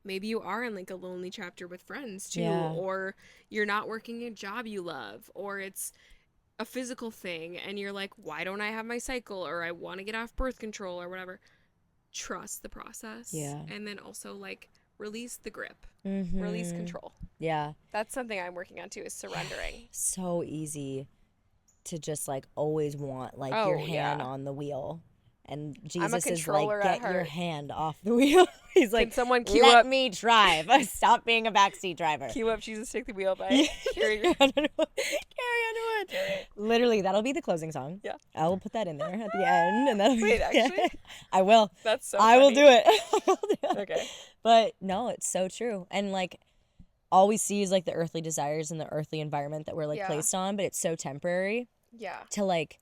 maybe you are in like a lonely chapter with friends too, or you're not working a job you love, or it's a physical thing and you're like, why don't I have my cycle, or I want to get off birth control or whatever. Trust the process. Yeah. And then also like release the grip, release control. Yeah. That's something I'm working on too, is surrendering. So easy to just like always want like your hand on the wheel. And Jesus is like, get your hand off the wheel. He's like, can someone cue let up? me drive. Stop being a backseat driver. Cue up Jesus Take the Wheel by Carrie Underwood. Literally, that'll be the closing song. Yeah. I will put that in there at the end. And that'll Wait, actually? I will. That's so I funny. will do it. I will do it. Okay. But no, it's so true. And like, all we see is like the earthly desires and the earthly environment that we're like placed on, but it's so temporary. Yeah. To like,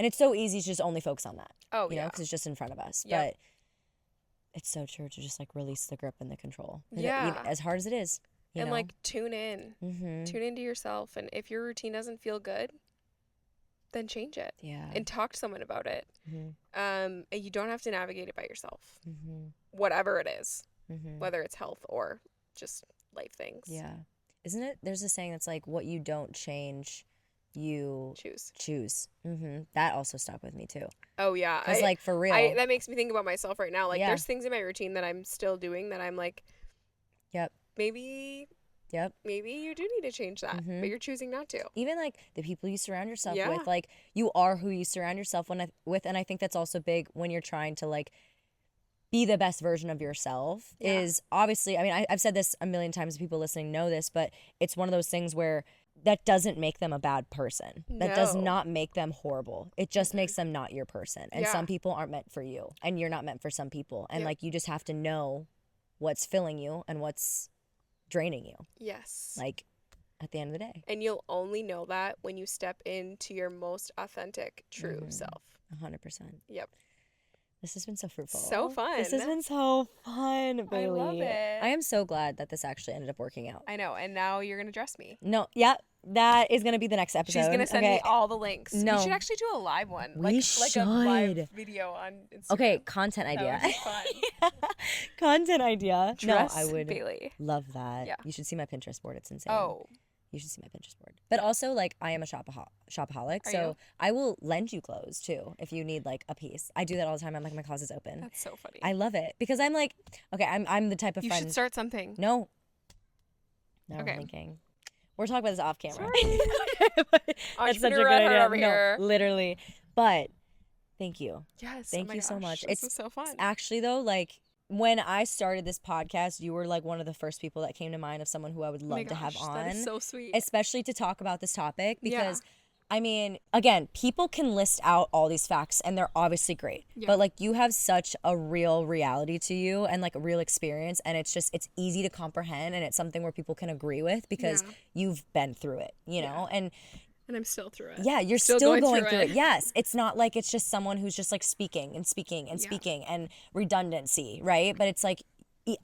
and it's so easy to just only focus on that. Oh, you know, because it's just in front of us. Yep. But It's so true to just like release the grip and the control. Yeah. As hard as it is, you And know? like tune in. Tune into yourself. And if your routine doesn't feel good, then change it. Yeah. And talk to someone about it. And you don't have to navigate it by yourself. Whatever it is. Whether it's health or just life things. Yeah. Isn't it? There's a saying that's like, what you don't change, you choose. That also stuck with me too. Oh yeah. Because like for real. That makes me think about myself right now. Like there's things in my routine that I'm still doing that I'm like, maybe you do need to change that, but you're choosing not to. Even like the people you surround yourself with, like you are who you surround yourself with. And I think that's also big when you're trying to like be the best version of yourself is obviously, I mean, I've said this a million times, people listening know this, but it's one of those things where that doesn't make them a bad person. That does not make them horrible. It just makes them not your person. And some people aren't meant for you and you're not meant for some people. And like, you just have to know what's filling you and what's draining you. Yes. Like at the end of the day. And you'll only know that when you step into your most authentic, true self. 100%. Yep. This has been so fruitful. So fun. This has been so fun, Bailey. I love it. I am so glad that this actually ended up working out. I know. And now you're going to dress me. No, yeah, that is going to be the next episode. She's going to send me all the links. No. We should actually do a live one. We should. Like a live video on Instagram. Okay, content idea. That would be fun. Content idea. Dress I would Bailey. love that. Yeah. You should see my Pinterest board. It's insane. Oh. You should see my Pinterest board. But also, like, I am a shopaholic, so I will lend you clothes, too, if you need, like, a piece. I do that all the time. I'm like, my closet's open. That's so funny. I love it. Because I'm like, okay, I'm the type of friend. You should start something. No. Okay. I'm thinking. We're talking about this off camera. That's such a good idea. Over here. Literally. But thank you. Yes. Thank you so much. This was so fun. Actually, though, like, when I started this podcast, you were like one of the first people that came to mind of someone who I would love to have on. That is so sweet. Especially to talk about this topic because, I mean, again, people can list out all these facts and they're obviously great. Yeah. But like you have such a real reality to you and like a real experience and it's easy to comprehend and it's something where people can agree with because you've been through it, you know? And I'm still through it. Yeah, you're still going through it. Yes. It's not like it's just someone who's just like speaking and redundancy, right? But it's like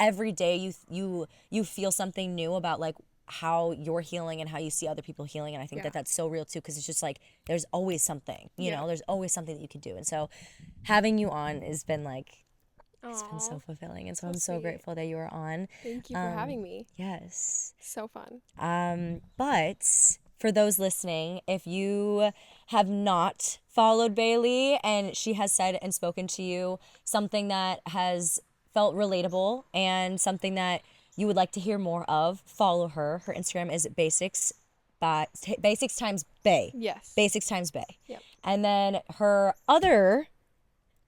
every day you feel something new about like how you're healing and how you see other people healing. And I think that that's so real too because it's just like there's always something, you know, there's always something that you can do. And so having you on has been like, it's been so fulfilling. And so I'm so grateful that you are on. Thank you for having me. Yes. So fun. But for those listening, if you have not followed Bailey and she has said and spoken to you something that has felt relatable and something that you would like to hear more of, follow her. Her Instagram is basics times Bay. Yes. Basics times Bay. Yep. And then her other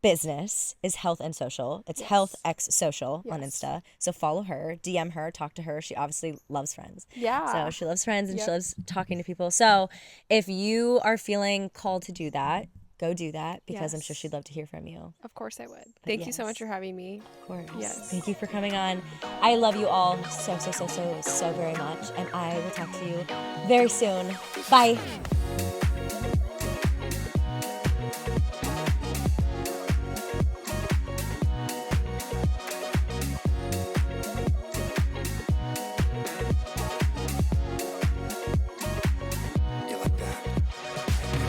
business is Health and Social. It's Health X Social on Insta. So follow her, DM her, talk to her. She obviously loves friends. Yeah. So she loves friends and she loves talking to people. So if you are feeling called to do that, go do that because I'm sure she'd love to hear from you. Of course I would. Thank you so much for having me. Of course. Yes. Thank you for coming on. I love you all so very much and I will talk to you very soon. Bye.